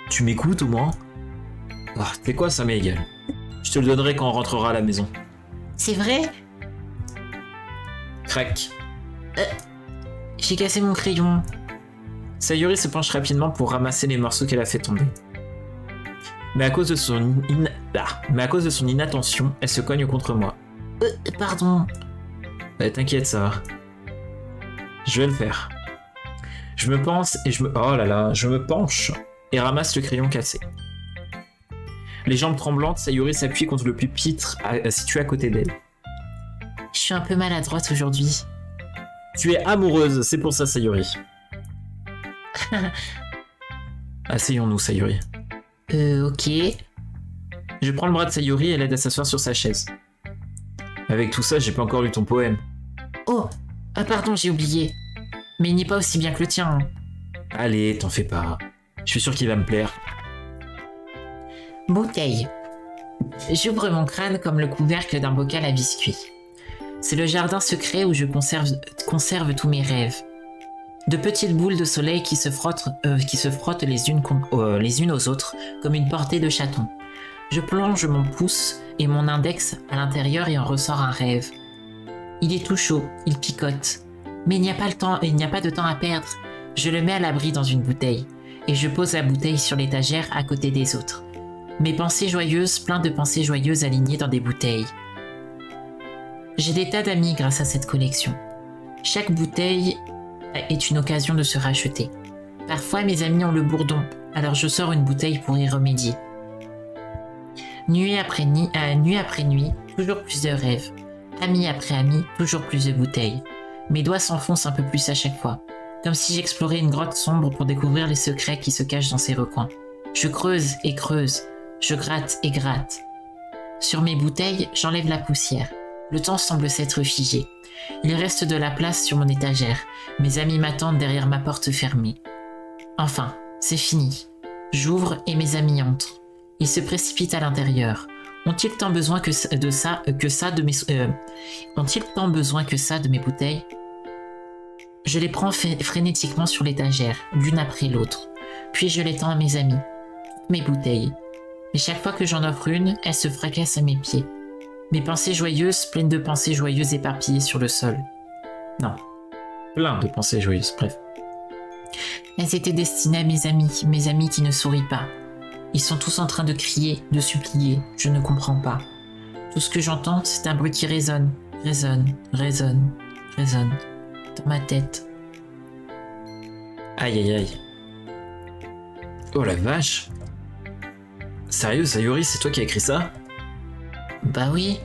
Tu m'écoutes au moins? Ah, c'est quoi, ça m'est égal. Je te le donnerai quand on rentrera à la maison. C'est vrai? Crac. J'ai cassé mon crayon. Sayori se penche rapidement pour ramasser les morceaux qu'elle a fait tomber. Mais à cause de son inattention, elle se cogne contre moi. Pardon. T'inquiète, ça va. Je vais le faire. Je me penche et ramasse le crayon cassé. Les jambes tremblantes, Sayori s'appuie contre le pupitre situé à côté d'elle. Je suis un peu maladroite aujourd'hui. Tu es amoureuse, c'est pour ça, Sayori. Asseyons-nous, Sayori. Ok. Je prends le bras de Sayori et l'aide à s'asseoir sur sa chaise. Avec tout ça, j'ai pas encore lu ton poème. Oh, pardon, j'ai oublié. Mais il n'est pas aussi bien que le tien. Hein. Allez, t'en fais pas. Je suis sûr qu'il va me plaire. Bouteille. J'ouvre mon crâne comme le couvercle d'un bocal à biscuits. C'est le jardin secret où je conserve tous mes rêves. De petites boules de soleil qui se frottent les unes aux autres comme une portée de chatons. Je plonge mon pouce et mon index à l'intérieur et en ressort un rêve. Il est tout chaud, il picote. Mais il n'y a pas de temps à perdre. Je le mets à l'abri dans une bouteille et je pose la bouteille sur l'étagère à côté des autres. Mes pensées joyeuses, plein de pensées joyeuses alignées dans des bouteilles. J'ai des tas d'amis grâce à cette collection. Chaque bouteille est une occasion de se racheter. Parfois, mes amis ont le bourdon, alors je sors une bouteille pour y remédier. Nuit après nuit, toujours plus de rêves. Ami après ami, toujours plus de bouteilles. Mes doigts s'enfoncent un peu plus à chaque fois, comme si j'explorais une grotte sombre pour découvrir les secrets qui se cachent dans ses recoins. Je creuse et creuse, je gratte et gratte. Sur mes bouteilles, j'enlève la poussière. Le temps semble s'être figé. Il reste de la place sur mon étagère. Mes amis m'attendent derrière ma porte fermée. Enfin, c'est fini. J'ouvre et mes amis entrent. Ils se précipitent à l'intérieur. Ont-ils tant besoin que ça de mes bouteilles? Je les prends frénétiquement sur l'étagère, l'une après l'autre. Puis je les tends à mes amis. Mes bouteilles. Mais chaque fois que j'en offre une, elles se fracassent à mes pieds. Mes pensées joyeuses, pleines de pensées joyeuses éparpillées sur le sol. Non, plein de pensées joyeuses, bref. Elles étaient destinées à mes amis qui ne sourient pas. Ils sont tous en train de crier, de supplier, je ne comprends pas. Tout ce que j'entends, c'est un bruit qui résonne, résonne, résonne, résonne, dans ma tête. Aïe aïe aïe. Oh la vache. Sérieux, Sayuri, c'est toi qui as écrit ça? Bah oui.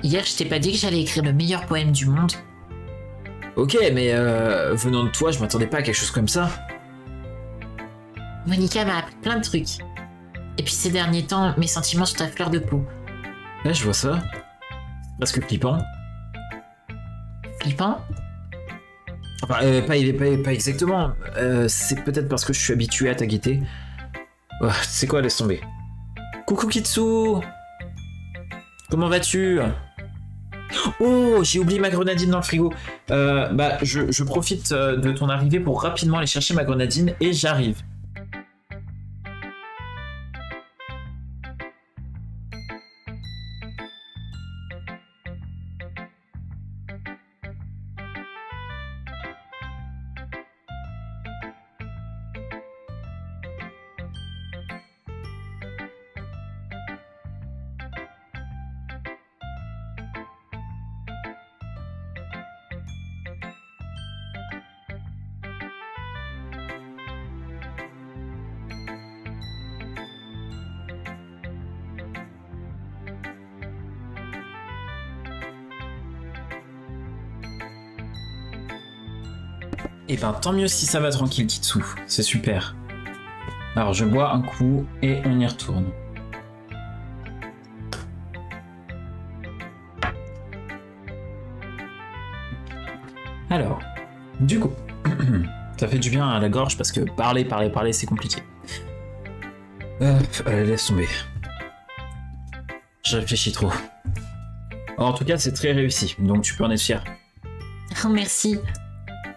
Hier, je t'ai pas dit que j'allais écrire le meilleur poème du monde? Ok, mais venant de toi, je m'attendais pas à quelque chose comme ça. Monica m'a appris plein de trucs. Et puis ces derniers temps, mes sentiments sont à fleur de peau. Ouais, je vois ça. C'est presque flippant. Flippant? Enfin, pas exactement. C'est peut-être parce que je suis habitué à ta gaieté. Oh, c'est quoi, laisse tomber. Coucou Kitsu! Comment vas-tu? Oh, j'ai oublié ma grenadine dans le frigo. Je profite de ton arrivée pour rapidement aller chercher ma grenadine et j'arrive. Et ben tant mieux si ça va tranquille Kitsu, c'est super. Alors je bois un coup et on y retourne. Alors, du coup, ça fait du bien à la gorge parce que parler c'est compliqué. Laisse tomber. Je réfléchis trop. En tout cas c'est très réussi, donc tu peux en être fier. Oh merci.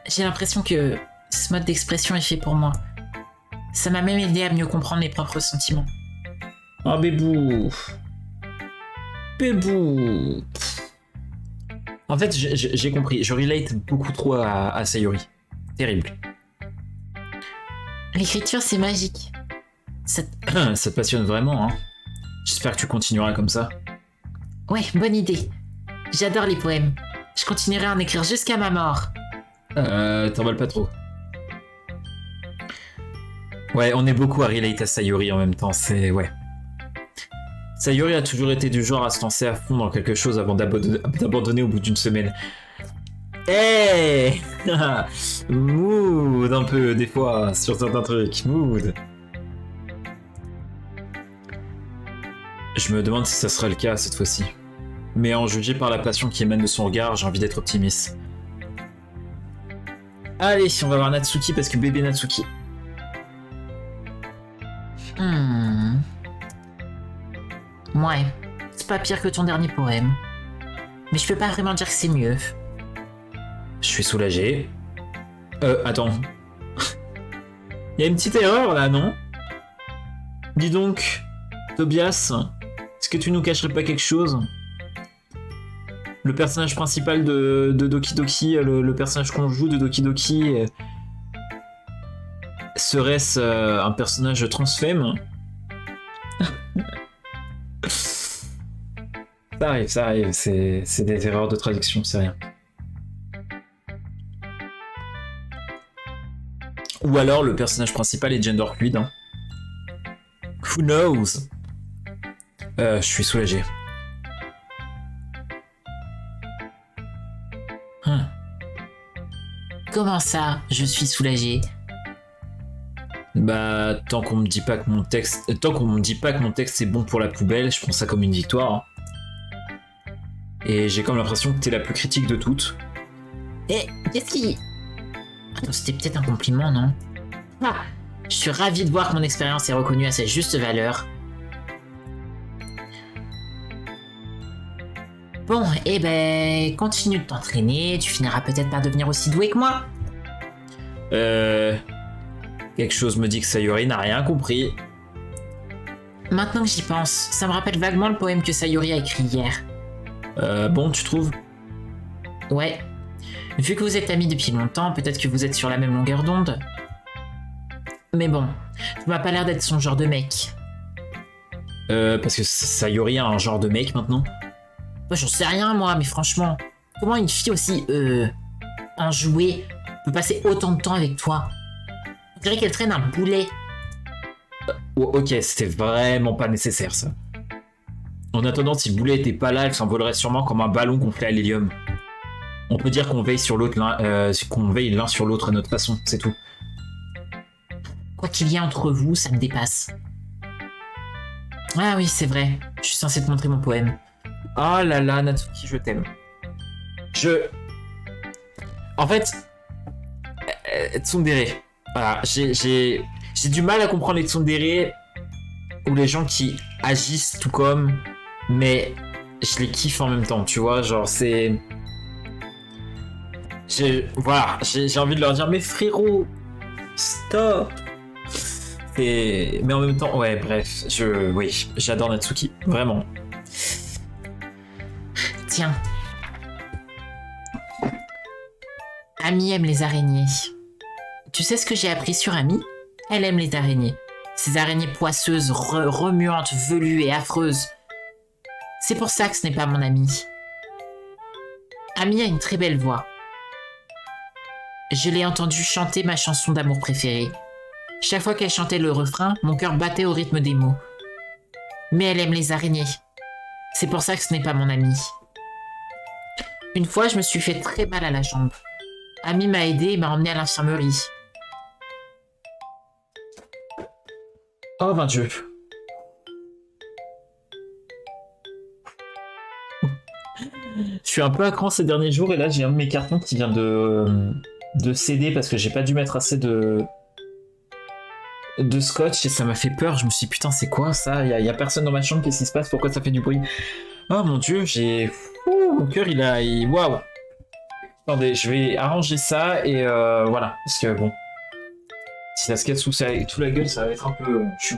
J'ai l'impression que ce mode d'expression est fait pour moi. Ça m'a même aidé à mieux comprendre mes propres sentiments. Oh bébou. Bébou. En fait, j'ai compris. Je relate beaucoup trop à Sayuri. Terrible. L'écriture, c'est magique. Ça te passionne vraiment, hein? J'espère que tu continueras comme ça. Ouais, bonne idée. J'adore les poèmes. Je continuerai à en écrire jusqu'à ma mort. T'emballes pas trop. Ouais, on est beaucoup à relate à Sayuri en même temps, c'est... ouais. Sayuri a toujours été du genre à se lancer à fond dans quelque chose avant d'abandonner au bout d'une semaine. Hey Mood un peu, des fois, sur certains trucs. Mood. Je me demande si ça sera le cas cette fois-ci. Mais en juger par la passion qui émane de son regard, j'ai envie d'être optimiste. Allez, on va voir Natsuki parce que bébé Natsuki. Ouais, c'est pas pire que ton dernier poème. Mais je peux pas vraiment dire que c'est mieux. Je suis soulagé. Attends. Il y a une petite erreur là, non? Dis donc, Tobias, est-ce que tu nous cacherais pas quelque chose? Le personnage principal de Doki Doki, le personnage qu'on joue de Doki Doki, serait-ce un personnage transfemme? Ça arrive, c'est des erreurs de traduction, c'est rien. Ou alors le personnage principal est gender fluide, hein. Who knows? Je suis soulagé. Comment ça, je suis soulagé? Bah, tant qu'on me dit pas que mon texte est bon pour la poubelle, je prends ça comme une victoire. Hein. et j'ai comme l'impression que t'es la plus critique de toutes. Eh, qu'est-ce qui... Attends, c'était peut-être un compliment, non? Ah, je suis ravi de voir que mon expérience est reconnue à sa juste valeur. Bon, eh ben, continue de t'entraîner, tu finiras peut-être par devenir aussi doué que moi. Quelque chose me dit que Sayori n'a rien compris. Maintenant que j'y pense, ça me rappelle vaguement le poème que Sayori a écrit hier. Bon, tu trouves? Ouais. Vu que vous êtes amis depuis longtemps, peut-être que vous êtes sur la même longueur d'onde. Mais bon, tu m'as pas l'air d'être son genre de mec. Parce que Sayori a un genre de mec maintenant. Moi, j'en sais rien, moi, mais franchement, comment une fille aussi, enjouée peut passer autant de temps avec toi? On dirait qu'elle traîne un boulet. Oh, ok, c'était vraiment pas nécessaire, ça. En attendant, si Boulet était pas là, elle s'envolerait sûrement comme un ballon gonflé à l'hélium. On peut dire qu'on veille sur l'autre, qu'on veille l'un sur l'autre à notre façon, c'est tout. Quoi qu'il y ait entre vous, ça me dépasse. Ah oui, c'est vrai, je suis censé te montrer mon poème. Ah là là, Natsuki, je t'aime. En fait, tsundere. Voilà, j'ai du mal à comprendre les tsundere ou les gens qui agissent tout comme, mais je les kiffe en même temps, tu vois, genre c'est... Voilà, j'ai envie de leur dire, mais frérot, stop. Mais en même temps, ouais, bref, oui, j'adore Natsuki, vraiment. Tiens. Ami aime les araignées. Tu sais ce que j'ai appris sur Ami? Elle aime les araignées. Ces araignées poisseuses, remuantes, velues et affreuses. C'est pour ça que ce n'est pas mon amie. Ami a une très belle voix. Je l'ai entendue chanter ma chanson d'amour préférée. Chaque fois qu'elle chantait le refrain, mon cœur battait au rythme des mots. Mais elle aime les araignées. C'est pour ça que ce n'est pas mon amie. Une fois, je me suis fait très mal à la jambe. Ami m'a aidé et m'a emmené à l'infirmerie. Oh ben Dieu. Je suis un peu à cran ces derniers jours et là j'ai un de mes cartons qui vient de céder parce que j'ai pas dû mettre assez de scotch et ça m'a fait peur. Je me suis dit putain c'est quoi ça? Y a personne dans ma chambre, qu'est-ce qui se passe? Pourquoi ça fait du bruit? Oh mon dieu, mon cœur waouh. Attendez, je vais arranger ça et voilà. Parce que bon, si ça se casse sous la gueule, ça va être un peu chou.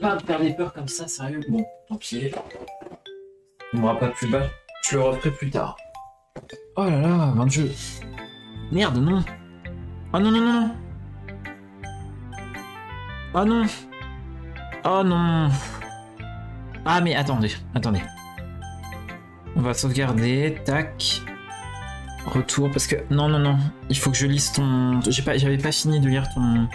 Pas de faire des peurs comme ça, sérieux. Bon, tant pis. On m'aura pas plus bas. Je le referai plus tard. Oh là là, 20 jeux. Merde, non. Oh non, non, non, non. Oh non. Oh non. Ah mais attendez. On va sauvegarder, tac. Retour, parce que... Non. Il faut que je lise ton... J'avais pas fini de lire ton...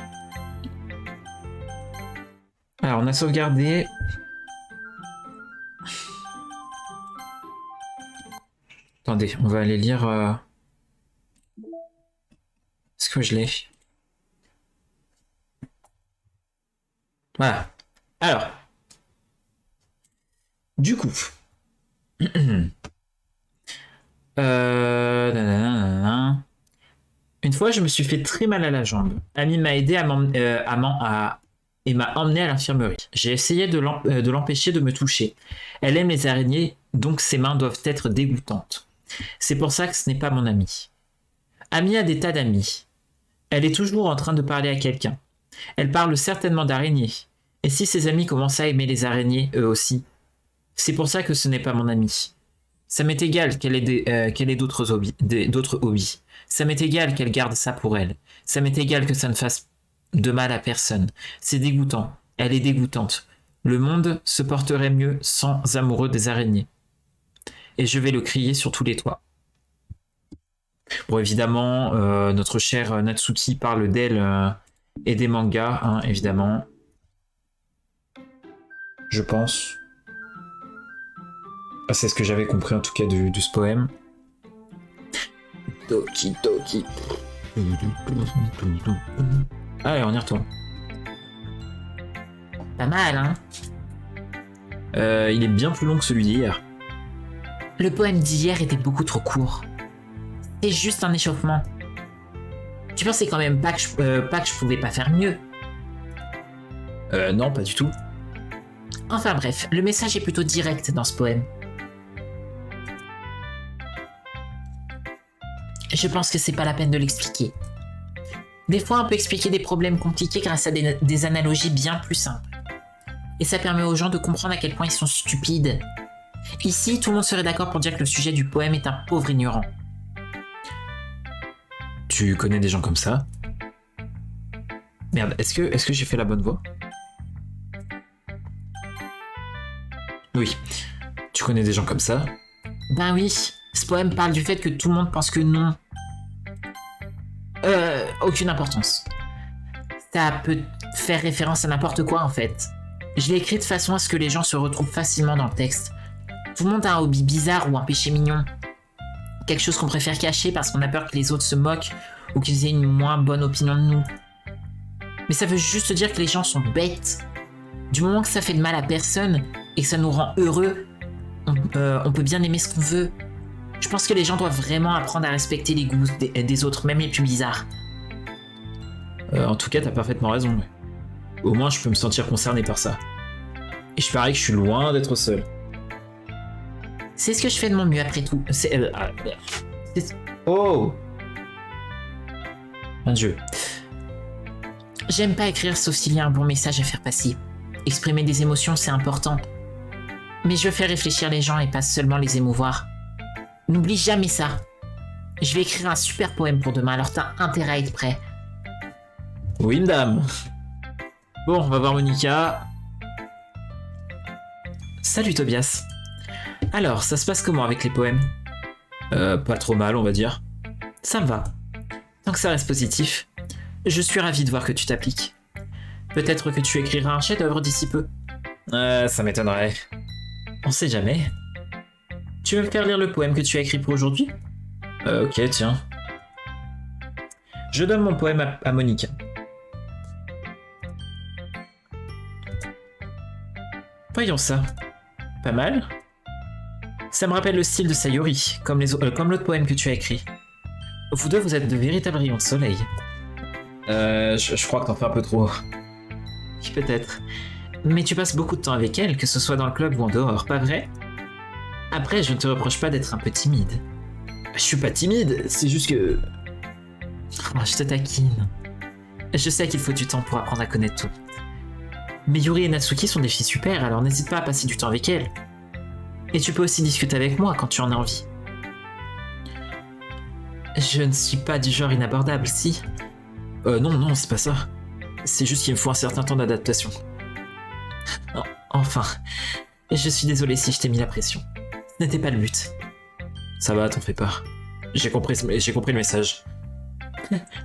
Alors, on a sauvegardé. Attendez, on va aller lire... Est-ce que je l'ai? Voilà. Alors. Du coup. Une fois, je me suis fait très mal à la jambe. Ami m'a aidé et m'a emmené à l'infirmerie. J'ai essayé de l'empêcher de me toucher. Elle aime les araignées, donc ses mains doivent être dégoûtantes. C'est pour ça que ce n'est pas mon amie. Ami a des tas d'amis. Elle est toujours en train de parler à quelqu'un. Elle parle certainement d'araignées. Et si ses amis commencent à aimer les araignées, eux aussi? C'est pour ça que ce n'est pas mon amie. Ça m'est égal qu'elle ait d'autres hobbies. Ça m'est égal qu'elle garde ça pour elle. Ça m'est égal que ça ne fasse de mal à personne. C'est dégoûtant. Elle est dégoûtante. Le monde se porterait mieux sans amoureux des araignées. Et je vais le crier sur tous les toits. Bon, évidemment, notre cher Natsuki parle d'elle et des mangas, hein, évidemment. Je pense. Ah, c'est ce que j'avais compris en tout cas de ce poème. Toki. Allez, on y retourne. Pas mal, hein? Il est bien plus long que celui d'hier. Le poème d'hier était beaucoup trop court. C'est juste un échauffement. Tu pensais quand même pas que je pouvais pas faire mieux. Non, pas du tout. Enfin bref, le message est plutôt direct dans ce poème. Je pense que c'est pas la peine de l'expliquer. Des fois, on peut expliquer des problèmes compliqués grâce à des analogies bien plus simples. Et ça permet aux gens de comprendre à quel point ils sont stupides. Ici, tout le monde serait d'accord pour dire que le sujet du poème est un pauvre ignorant. Tu connais des gens comme ça? Merde, est-ce que j'ai fait la bonne voix? Oui. Tu connais des gens comme ça? Ben oui, ce poème parle du fait que tout le monde pense que non. Aucune importance. Ça peut faire référence à n'importe quoi en fait. Je l'ai écrit de façon à ce que les gens se retrouvent facilement dans le texte. Tout le monde a un hobby bizarre ou un péché mignon. Quelque chose qu'on préfère cacher parce qu'on a peur que les autres se moquent ou qu'ils aient une moins bonne opinion de nous. Mais ça veut juste dire que les gens sont bêtes. Du moment que ça fait de mal à personne et que ça nous rend heureux, on peut bien aimer ce qu'on veut. Je pense que les gens doivent vraiment apprendre à respecter les goûts des autres, même les plus bizarres. En tout cas, t'as parfaitement raison. Ouais. Au moins, je peux me sentir concerné par ça. Et je parie que je suis loin d'être seul. C'est ce que je fais de mon mieux après tout. Oh! Mon Dieu. J'aime pas écrire sauf s'il y a un bon message à faire passer. Exprimer des émotions, c'est important. Mais je veux faire réfléchir les gens et pas seulement les émouvoir. N'oublie jamais ça. Je vais écrire un super poème pour demain, alors t'as intérêt à être prêt. Oui, madame. Bon, on va voir Monica. Salut Tobias. Alors, ça se passe comment avec les poèmes? Pas trop mal, on va dire. Ça me va. Tant que ça reste positif, je suis ravi de voir que tu t'appliques. Peut-être que tu écriras un chef-d'œuvre d'ici peu. Ça m'étonnerait. On sait jamais. Tu veux me faire lire le poème que tu as écrit pour aujourd'hui? Ok, tiens. Je donne mon poème à Monica. Voyons ça. Pas mal. Ça me rappelle le style de Sayori, comme l'autre poème que tu as écrit. Vous deux, vous êtes de véritables rayons de soleil. Je crois que t'en fais un peu trop. Peut-être. Mais tu passes beaucoup de temps avec elle, que ce soit dans le club ou en dehors, pas vrai? Après, je ne te reproche pas d'être un peu timide. Je suis pas timide, c'est juste que... Oh, je te taquine. Je sais qu'il faut du temps pour apprendre à connaître tout. Mais Yuri et Natsuki sont des filles super, alors n'hésite pas à passer du temps avec elles. Et tu peux aussi discuter avec moi quand tu en as envie. Je ne suis pas du genre inabordable, si? Non, c'est pas ça. C'est juste qu'il me faut un certain temps d'adaptation. Enfin, je suis désolé si je t'ai mis la pression. Ce n'était pas le but. Ça va, t'en fais pas. J'ai compris le message.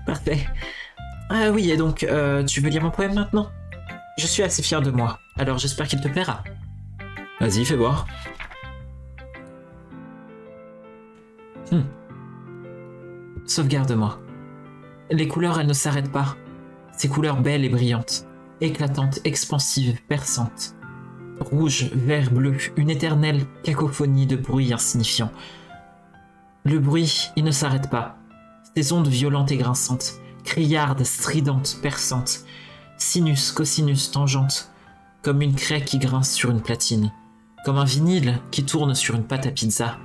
Parfait. Ah oui, et donc, tu veux lire mon poème maintenant? Je suis assez fier de moi, alors j'espère qu'il te plaira. Vas-y, fais voir. Sauvegarde-moi. Les couleurs, elles ne s'arrêtent pas. Ces couleurs belles et brillantes, éclatantes, expansives, perçantes. Rouge, vert, bleu, une éternelle cacophonie de bruits insignifiants. Le bruit, il ne s'arrête pas. Ces ondes violentes et grinçantes, criardes, stridentes, perçantes, sinus, cosinus, tangentes, comme une craie qui grince sur une platine, comme un vinyle qui tourne sur une pâte à pizza.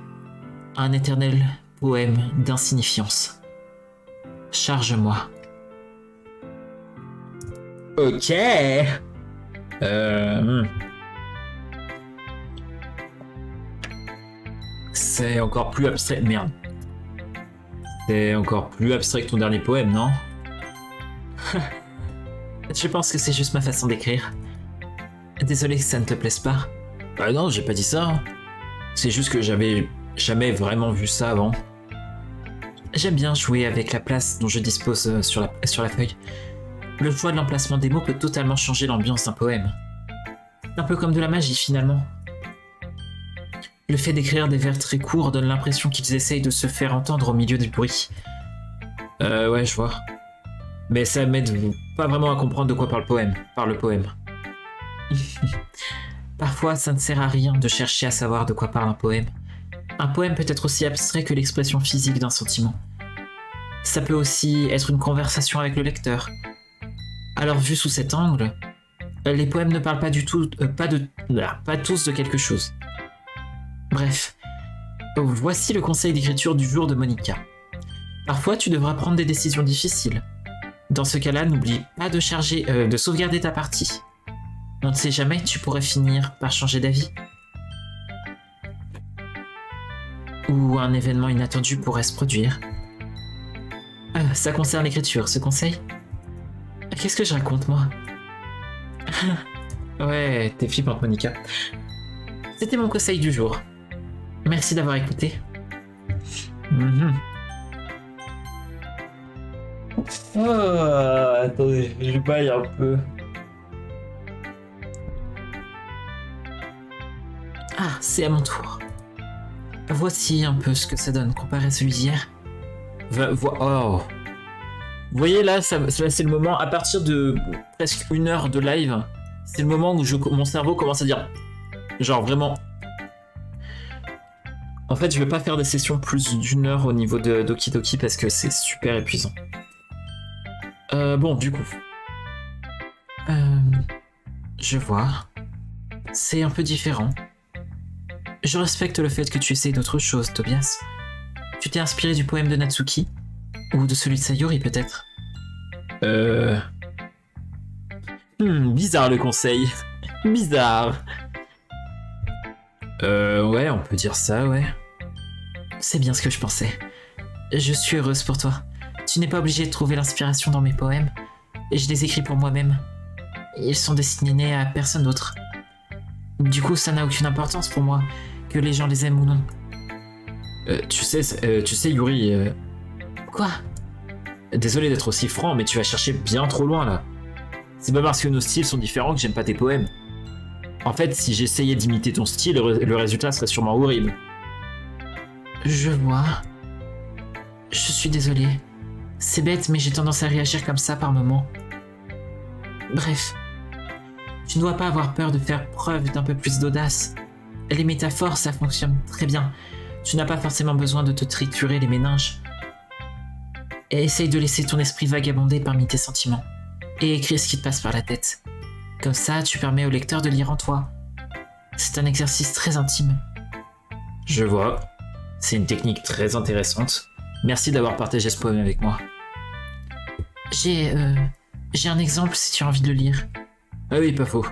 Un éternel poème d'insignifiance. Charge-moi. Ok. C'est encore plus abstrait. Merde. C'est encore plus abstrait que ton dernier poème, non? Je pense que c'est juste ma façon d'écrire. Désolé que ça ne te plaise pas. Bah non, j'ai pas dit ça. C'est juste que j'avais jamais vraiment vu ça avant. J'aime bien jouer avec la place dont je dispose sur la feuille. Le choix de l'emplacement des mots peut totalement changer l'ambiance d'un poème. Un peu comme de la magie finalement. Le fait d'écrire des vers très courts donne l'impression qu'ils essayent de se faire entendre au milieu du bruit. Ouais, je vois. Mais ça m'aide pas vraiment à comprendre de quoi parle le poème. Parfois, ça ne sert à rien de chercher à savoir de quoi parle un poème. Un poème peut être aussi abstrait que l'expression physique d'un sentiment. Ça peut aussi être une conversation avec le lecteur. Alors, vu sous cet angle, les poèmes ne parlent pas du tout, pas tous de quelque chose. Bref, voici le conseil d'écriture du jour de Monica. Parfois, tu devras prendre des décisions difficiles. Dans ce cas-là, n'oublie pas de sauvegarder ta partie. On ne sait jamais, tu pourrais finir par changer d'avis. Ou un événement inattendu pourrait se produire. Ça concerne l'écriture, ce conseil? Qu'est-ce que je raconte, moi? Ouais, t'es flippante, Monica. C'était mon conseil du jour. Merci d'avoir écouté. Attendez, je baille un peu. Ah, c'est à mon tour. Voici un peu ce que ça donne comparé à celui d'hier. Oh. Vous voyez là, c'est le moment, à partir de presque 1 heure de live, c'est le moment où mon cerveau commence à dire, genre vraiment. En fait, je vais pas faire des sessions plus d'1 heure au niveau de Doki Doki parce que c'est super épuisant. Bon, du coup. Je vois. C'est un peu différent. Je respecte le fait que tu essayes d'autre chose, Tobias. Tu t'es inspiré du poème de Natsuki? Ou de celui de Sayuri, peut-être? Bizarre le conseil. Bizarre. Ouais, on peut dire ça, ouais. C'est bien ce que je pensais. Je suis heureuse pour toi. Tu n'es pas obligé de trouver l'inspiration dans mes poèmes. Et je les écris pour moi-même. Ils sont destinés à personne d'autre. Du coup, ça n'a aucune importance pour moi, que les gens les aiment ou non. Tu sais, Yuri... Quoi? Désolé d'être aussi franc, mais tu vas chercher bien trop loin, là. C'est pas parce que nos styles sont différents que j'aime pas tes poèmes. En fait, si j'essayais d'imiter ton style, le résultat serait sûrement horrible. Je vois. Je suis désolé. C'est bête, mais j'ai tendance à réagir comme ça par moments. Bref. Tu ne dois pas avoir peur de faire preuve d'un peu plus d'audace. Les métaphores, ça fonctionne très bien. Tu n'as pas forcément besoin de te triturer les méninges. Et essaye de laisser ton esprit vagabonder parmi tes sentiments. Et écris ce qui te passe par la tête. Comme ça, tu permets au lecteur de lire en toi. C'est un exercice très intime. Je vois. C'est une technique très intéressante. Merci d'avoir partagé ce poème avec moi. J'ai un exemple si tu as envie de le lire. Ah oui, pas faux.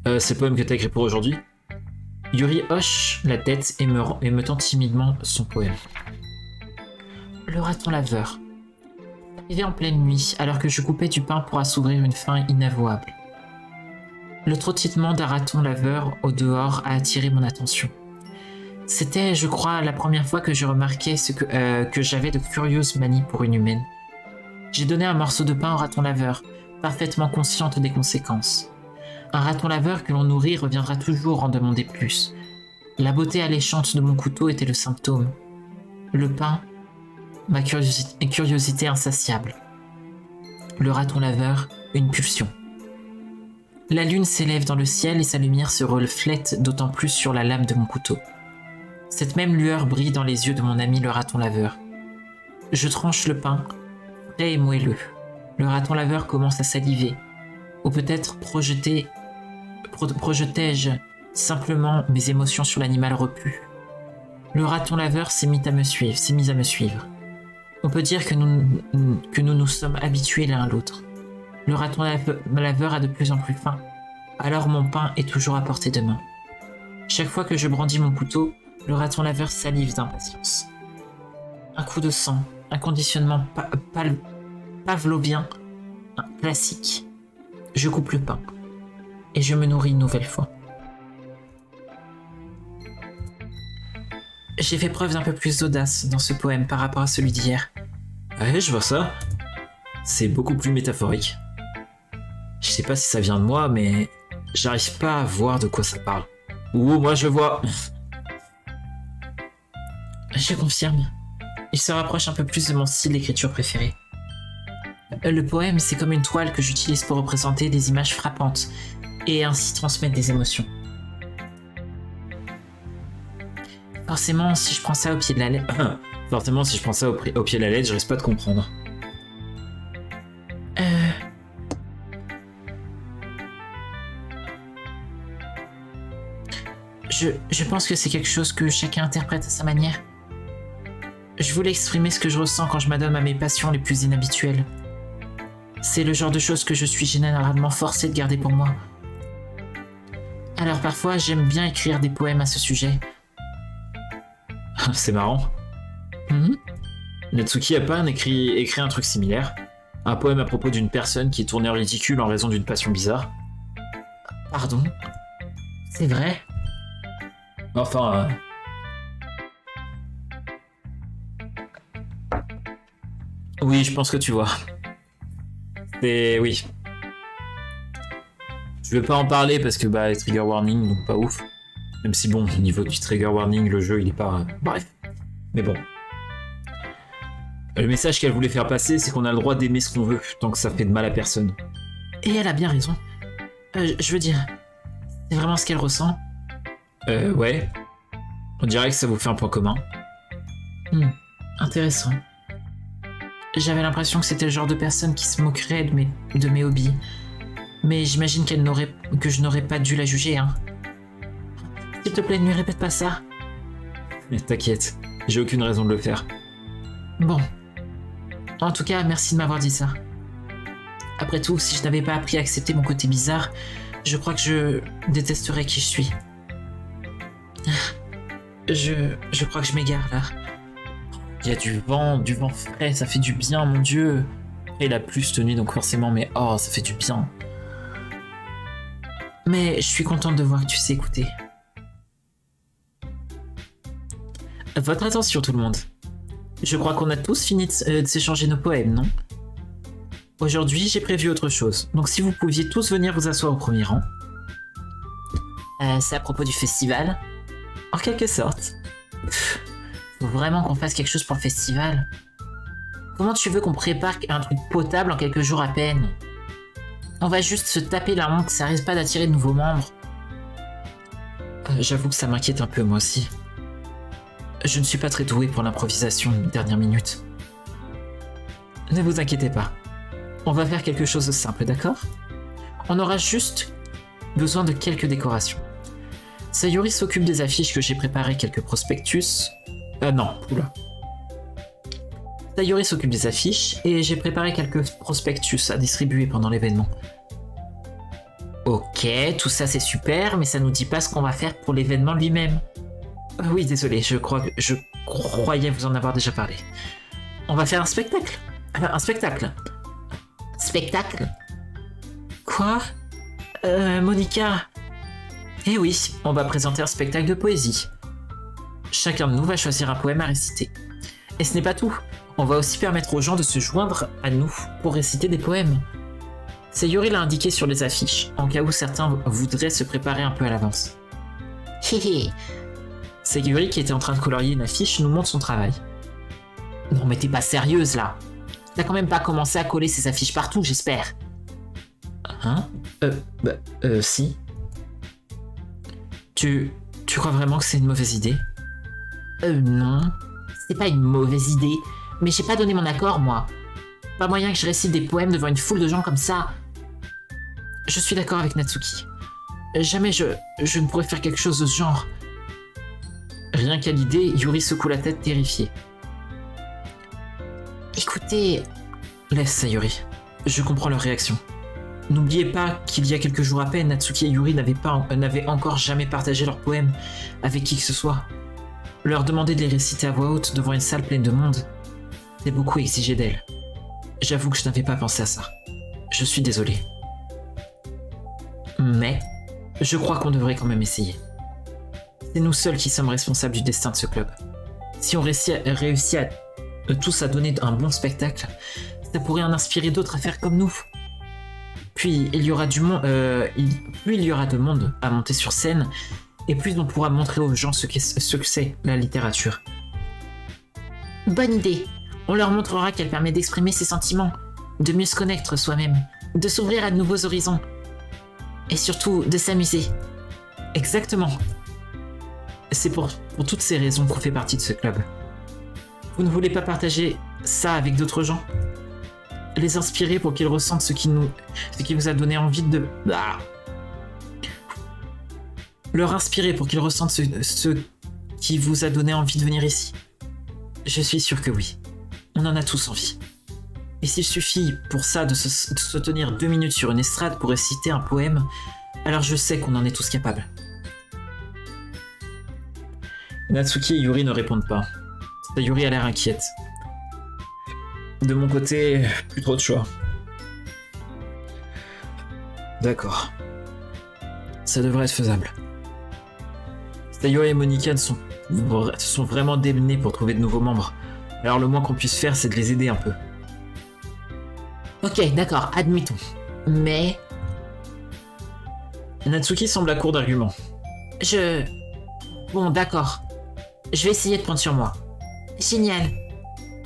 C'est le poème que t'as écrit pour aujourd'hui? Yuri hoche la tête et me tend timidement son poème. Le raton laveur. Arrivé en pleine nuit, alors que je coupais du pain pour assouvir une faim inavouable. Le trottinement d'un raton laveur au dehors a attiré mon attention. C'était, je crois, la première fois que je remarquais que j'avais de curieuses manies pour une humaine. J'ai donné un morceau de pain au raton laveur, parfaitement consciente des conséquences. Un raton laveur que l'on nourrit reviendra toujours en demander plus. La beauté alléchante de mon couteau était le symptôme. Le pain, ma curiosité insatiable. Le raton laveur, une pulsion. La lune s'élève dans le ciel et sa lumière se reflète d'autant plus sur la lame de mon couteau. Cette même lueur brille dans les yeux de mon ami le raton laveur. Je tranche le pain, frais et moelleux. Le raton laveur commence à saliver. Ou peut-être projetais-je simplement mes émotions sur l'animal repu. Le raton laveur s'est mis à me suivre. On peut dire que nous sommes habitués l'un à l'autre. Le raton laveur a de plus en plus faim, alors mon pain est toujours à portée de main. Chaque fois que je brandis mon couteau, le raton laveur salive d'impatience. Un coup de sang, un conditionnement pavlovien, classique. Je coupe le pain, et je me nourris une nouvelle fois. J'ai fait preuve d'un peu plus d'audace dans ce poème par rapport à celui d'hier. Ouais, je vois ça. C'est beaucoup plus métaphorique. Je sais pas si ça vient de moi, mais j'arrive pas à voir de quoi ça parle. Ouh, moi je vois. Je confirme. Il se rapproche un peu plus de mon style d'écriture préféré. Le poème, c'est comme une toile que j'utilise pour représenter des images frappantes. et ainsi transmettre des émotions. Forcément, si je prends ça au pied de la lettre... Forcément, si je prends ça au pied de la lettre, je risque pas de comprendre. Je pense que c'est quelque chose que chacun interprète à sa manière. Je voulais exprimer ce que je ressens quand je m'adonne à mes passions les plus inhabituelles. C'est le genre de choses que je suis généralement forcé de garder pour moi. Alors parfois, j'aime bien écrire des poèmes à ce sujet. C'est marrant. Natsuki a pas écrit un truc similaire. Un poème à propos d'une personne qui est tournée en ridicule en raison d'une passion bizarre. Pardon? C'est vrai? Enfin... Oui, je pense que tu vois. C'est... Oui. Je vais pas en parler parce que bah trigger warning, donc pas ouf. Même si bon, au niveau du trigger warning, le jeu il est pas... Bref. Mais bon. Le message qu'elle voulait faire passer, c'est qu'on a le droit d'aimer ce qu'on veut, tant que ça fait de mal à personne. Et elle a bien raison. Je veux dire, c'est vraiment ce qu'elle ressent. Ouais. On dirait que ça vous fait un point commun. Intéressant. J'avais l'impression que c'était le genre de personne qui se moquerait de mes hobbies. Mais j'imagine que je n'aurais pas dû la juger, hein. S'il te plaît, ne lui répète pas ça. Mais t'inquiète, j'ai aucune raison de le faire. Bon. En tout cas, merci de m'avoir dit ça. Après tout, si je n'avais pas appris à accepter mon côté bizarre, je crois que je détesterais qui je suis. Je crois que je m'égare là. Il y a du vent frais, ça fait du bien, mon dieu. Et il a plu cette nuit, donc forcément, mais oh, ça fait du bien. Mais je suis contente de voir que tu sais écouter. Votre attention, tout le monde. Je crois qu'on a tous fini de s'échanger nos poèmes, non? Aujourd'hui, j'ai prévu autre chose, donc si vous pouviez tous venir vous asseoir au premier rang. C'est à propos du festival? En quelque sorte. Faut vraiment qu'on fasse quelque chose pour le festival? Comment tu veux qu'on prépare un truc potable en quelques jours à peine? On va juste se taper la honte, ça risque pas d'attirer de nouveaux membres. J'avoue que ça m'inquiète un peu, moi aussi. Je ne suis pas très doué pour l'improvisation de dernière minute. Ne vous inquiétez pas. On va faire quelque chose de simple, d'accord? On aura juste besoin de quelques décorations. Sayuri s'occupe des affiches que j'ai préparées, quelques prospectus... non, oula. Sayuri s'occupe des affiches et j'ai préparé quelques prospectus à distribuer pendant l'événement. Ok, tout ça c'est super, mais ça nous dit pas ce qu'on va faire pour l'événement lui-même. Oui, désolé, je croyais vous en avoir déjà parlé. On va faire un spectacle. Un spectacle. Spectacle? Quoi? Monica. Eh oui, on va présenter un spectacle de poésie. Chacun de nous va choisir un poème à réciter. Et ce n'est pas tout. On va aussi permettre aux gens de se joindre à nous pour réciter des poèmes. Sayuri l'a indiqué sur les affiches, en cas où certains voudraient se préparer un peu à l'avance. Hihi. Sayuri, qui était en train de colorier une affiche, nous montre son travail. Non mais t'es pas sérieuse là. T'as quand même pas commencé à coller ces affiches partout, j'espère. Hein? Si. Tu crois vraiment que c'est une mauvaise idée? Non. C'est pas une mauvaise idée, mais j'ai pas donné mon accord, moi. Pas moyen que je récite des poèmes devant une foule de gens comme ça. Je suis d'accord avec Natsuki. Jamais je ne pourrais faire quelque chose de ce genre. Rien qu'à l'idée, Yuri secoue la tête terrifiée. Écoutez... Laisse Sayuri. Je comprends leur réaction. N'oubliez pas qu'il y a quelques jours à peine, Natsuki et Yuri n'avaient encore jamais partagé leurs poèmes avec qui que ce soit. Leur demander de les réciter à voix haute devant une salle pleine de monde, c'est beaucoup exigé d'elles. J'avoue que je n'avais pas pensé à ça. Je suis désolé. Mais, je crois qu'on devrait quand même essayer. C'est nous seuls qui sommes responsables du destin de ce club. Si on réussit à tous à donner un bon spectacle, ça pourrait en inspirer d'autres à faire comme nous. Puis il y aura plus il y aura de monde à monter sur scène, et plus on pourra montrer aux gens ce que c'est la littérature. Bonne idée. On leur montrera qu'elle permet d'exprimer ses sentiments, de mieux se connaître soi-même, de s'ouvrir à de nouveaux horizons. Et surtout de s'amuser. Exactement. C'est pour toutes ces raisons qu'on fait partie de ce club. Vous ne voulez pas partager ça avec d'autres gens? Les inspirer pour qu'ils ressentent ce qui vous a donné envie de... Ah. Leur inspirer pour qu'ils ressentent ce qui vous a donné envie de venir ici. Je suis sûr que oui. On en a tous envie. Et s'il suffit pour ça de se tenir 2 minutes sur une estrade pour réciter un poème, alors je sais qu'on en est tous capables. Natsuki et Yuri ne répondent pas. Sayuri a l'air inquiète. De mon côté, plus trop de choix. D'accord. Ça devrait être faisable. Sayuri et Monika sont vraiment démenés pour trouver de nouveaux membres. Alors le moins qu'on puisse faire, c'est de les aider un peu. Ok, d'accord, admettons. Mais... Natsuki semble à court d'arguments. Bon, d'accord. Je vais essayer de prendre sur moi. Génial.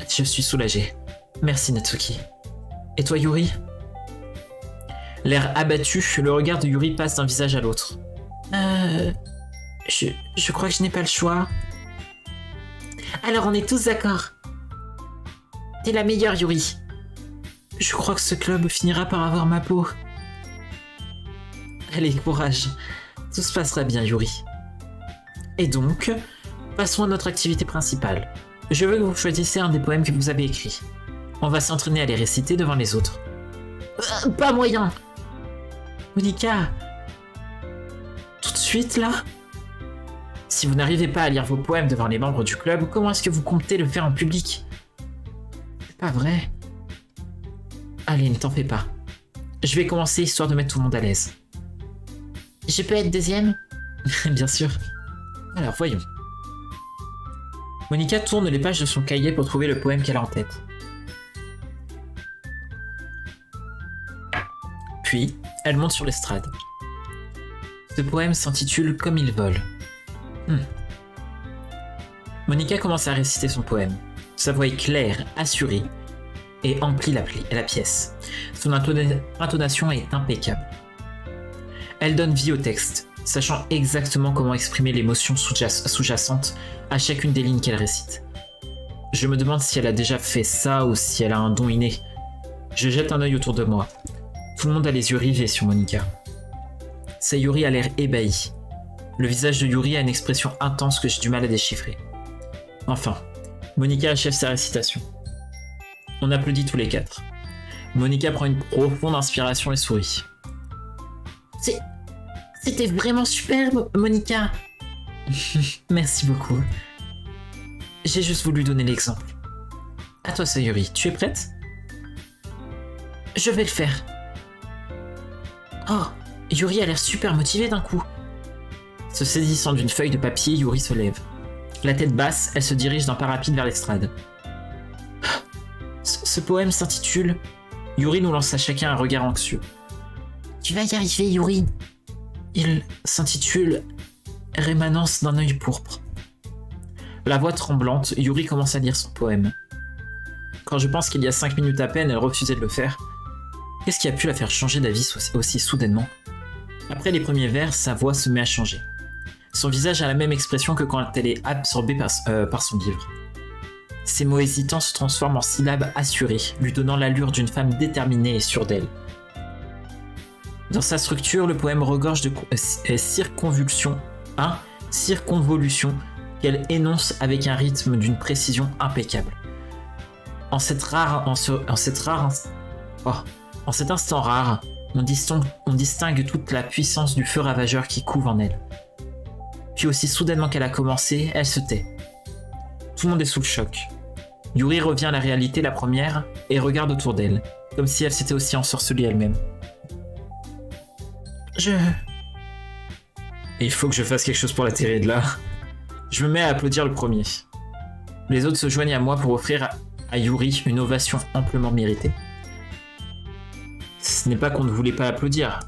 Je suis soulagé. Merci Natsuki. Et toi Yuri? L'air abattu, le regard de Yuri passe d'un visage à l'autre. Je crois que je n'ai pas le choix. Alors on est tous d'accord. T'es la meilleure Yuri. Je crois que ce club finira par avoir ma peau. Allez, courage. Tout se passera bien Yuri. Et donc, passons à notre activité principale. Je veux que vous choisissiez un des poèmes que vous avez écrits. On va s'entraîner à les réciter devant les autres. Pas moyen. Monika. Tout de suite, là? Si vous n'arrivez pas à lire vos poèmes devant les membres du club, comment est-ce que vous comptez le faire en public? C'est pas vrai. Allez, ne t'en fais pas. Je vais commencer histoire de mettre tout le monde à l'aise. Je peux être deuxième? Bien sûr. Alors, voyons. Monika tourne les pages de son cahier pour trouver le poème qu'elle a en tête. Puis, elle monte sur l'estrade. Ce poème s'intitule Comme ils volent. Monika commence à réciter son poème. Sa voix est claire, assurée, et emplit la pièce. Son intonation est impeccable. Elle donne vie au texte, sachant exactement comment exprimer l'émotion sous-jacente à chacune des lignes qu'elle récite. Je me demande si elle a déjà fait ça ou si elle a un don inné. Je jette un œil autour de moi. Tout le monde a les yeux rivés sur Monika. Sayuri a l'air ébahi. Le visage de Yuri a une expression intense que j'ai du mal à déchiffrer. Enfin, Monika achève sa récitation. On applaudit tous les 4. Monika prend une profonde inspiration et sourit. C'était vraiment superbe, Monika. Merci beaucoup. J'ai juste voulu donner l'exemple. À toi, Sayuri, tu es prête? Je vais le faire. Oh, Yuri a l'air super motivée d'un coup. Se saisissant d'une feuille de papier, Yuri se lève. La tête basse, elle se dirige d'un pas rapide vers l'estrade. Ce poème s'intitule... Yuri nous lance à chacun un regard anxieux. Tu vas y arriver, Yuri. Il s'intitule Rémanence d'un œil pourpre. La voix tremblante, Yuri commence à lire son poème. Quand je pense qu'il y a 5 minutes à peine, elle refusait de le faire. Qu'est-ce qui a pu la faire changer d'avis aussi soudainement? Après les premiers vers, sa voix se met à changer. Son visage a la même expression que quand elle est absorbée par son livre. Ses mots hésitants se transforment en syllabes assurées, lui donnant l'allure d'une femme déterminée et sûre d'elle. Dans sa structure, le poème regorge de circonvolutions qu'elle énonce avec un rythme d'une précision impeccable. En cet instant rare, on distingue toute la puissance du feu ravageur qui couve en elle. Puis aussi soudainement qu'elle a commencé, elle se tait. Tout le monde est sous le choc. Yuri revient à la réalité la première et regarde autour d'elle, comme si elle s'était aussi ensorcelée elle-même. Il faut que je fasse quelque chose pour la tirer de là. Je me mets à applaudir le premier. Les autres se joignent à moi pour offrir à Yuri une ovation amplement méritée. Ce n'est pas qu'on ne voulait pas l'applaudir,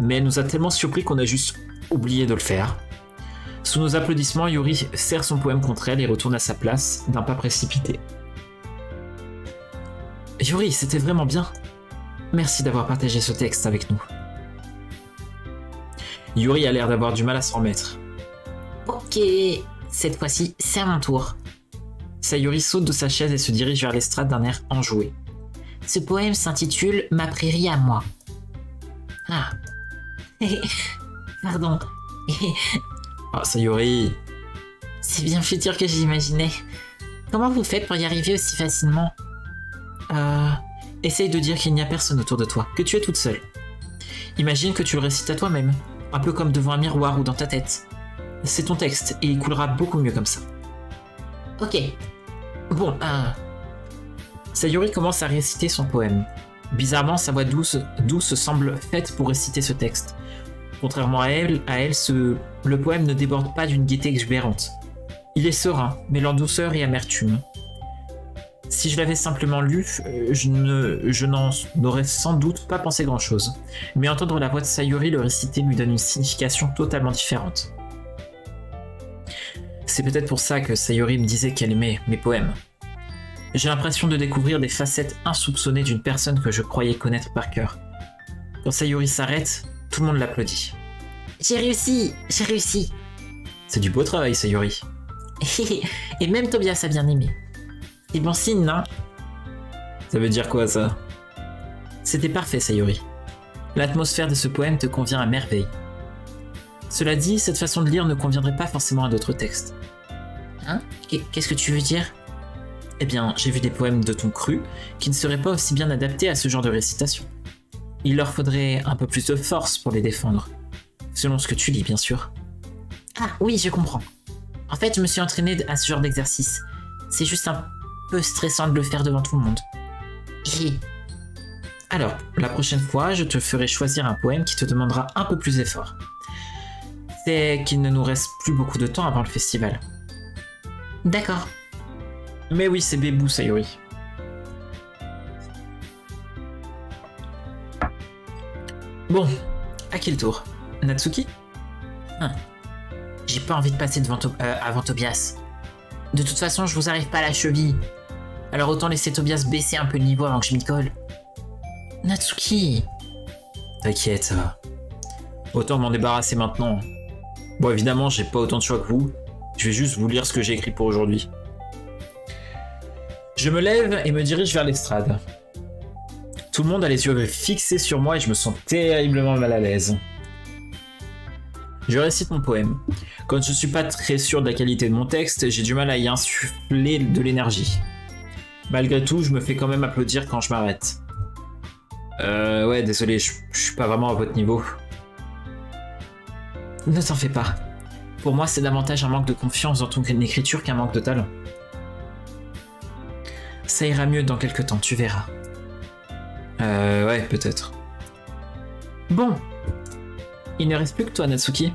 mais elle nous a tellement surpris qu'on a juste oublié de le faire. Sous nos applaudissements, Yuri serre son poème contre elle et retourne à sa place d'un pas précipité. Yuri, c'était vraiment bien. Merci d'avoir partagé ce texte avec nous. Yuri a l'air d'avoir du mal à s'en remettre. Ok, cette fois-ci, c'est à mon tour. Sayuri saute de sa chaise et se dirige vers l'estrade d'un air enjoué. Ce poème s'intitule « Ma prairie à moi ». Ah. Pardon. Ah, Sayuri. C'est bien plus dur que j'imaginais. Comment vous faites pour y arriver aussi facilement? Essaye de dire qu'il n'y a personne autour de toi, que tu es toute seule. Imagine que tu le récites à toi-même, un peu comme devant un miroir ou dans ta tête. C'est ton texte, et il coulera beaucoup mieux comme ça. Ok. Bon, Sayuri commence à réciter son poème. Bizarrement, sa voix douce semble faite pour réciter ce texte. Contrairement à elle, le poème ne déborde pas d'une gaieté exubérante. Il est serein, mêlant douceur et amertume. Si je l'avais simplement lu, je n'en aurais sans doute pas pensé grand-chose. Mais entendre la voix de Sayuri le réciter lui donne une signification totalement différente. C'est peut-être pour ça que Sayuri me disait qu'elle aimait mes poèmes. J'ai l'impression de découvrir des facettes insoupçonnées d'une personne que je croyais connaître par cœur. Quand Sayuri s'arrête, tout le monde l'applaudit. J'ai réussi. C'est du beau travail, Sayuri. Et même Tobias a bien aimé. C'est bon signe, non? Ça veut dire quoi, ça? C'était parfait, Sayuri. L'atmosphère de ce poème te convient à merveille. Cela dit, cette façon de lire ne conviendrait pas forcément à d'autres textes. Hein? Qu'est-ce que tu veux dire? Eh bien, j'ai vu des poèmes de ton cru qui ne seraient pas aussi bien adaptés à ce genre de récitation. Il leur faudrait un peu plus de force pour les défendre. Selon ce que tu lis, bien sûr. Ah oui, je comprends. En fait, je me suis entraîné à ce genre d'exercice. C'est juste un peu stressant de le faire devant tout le monde. Alors, la prochaine fois, je te ferai choisir un poème qui te demandera un peu plus d'effort. C'est qu'il ne nous reste plus beaucoup de temps avant le festival. D'accord. Mais oui, c'est bébou, Sayuri. Bon, à qui le tour? Natsuki? J'ai pas envie de passer avant Tobias. De toute façon, je vous arrive pas à la cheville. Alors autant laisser Tobias baisser un peu le niveau avant que je m'y colle. Natsuki. T'inquiète, ça va. Autant m'en débarrasser maintenant. Bon, évidemment, j'ai pas autant de choix que vous. Je vais juste vous lire ce que j'ai écrit pour aujourd'hui. Je me lève et me dirige vers l'estrade. Tout le monde a les yeux fixés sur moi et je me sens terriblement mal à l'aise. Je récite mon poème. Quand je suis pas très sûr de la qualité de mon texte, j'ai du mal à y insuffler de l'énergie. Malgré tout, je me fais quand même applaudir quand je m'arrête. Ouais, désolé, je suis pas vraiment à votre niveau. Ne t'en fais pas. Pour moi, c'est davantage un manque de confiance dans ton écriture qu'un manque de talent. Ça ira mieux dans quelques temps, tu verras. Ouais, peut-être. Bon. Il ne reste plus que toi, Natsuki.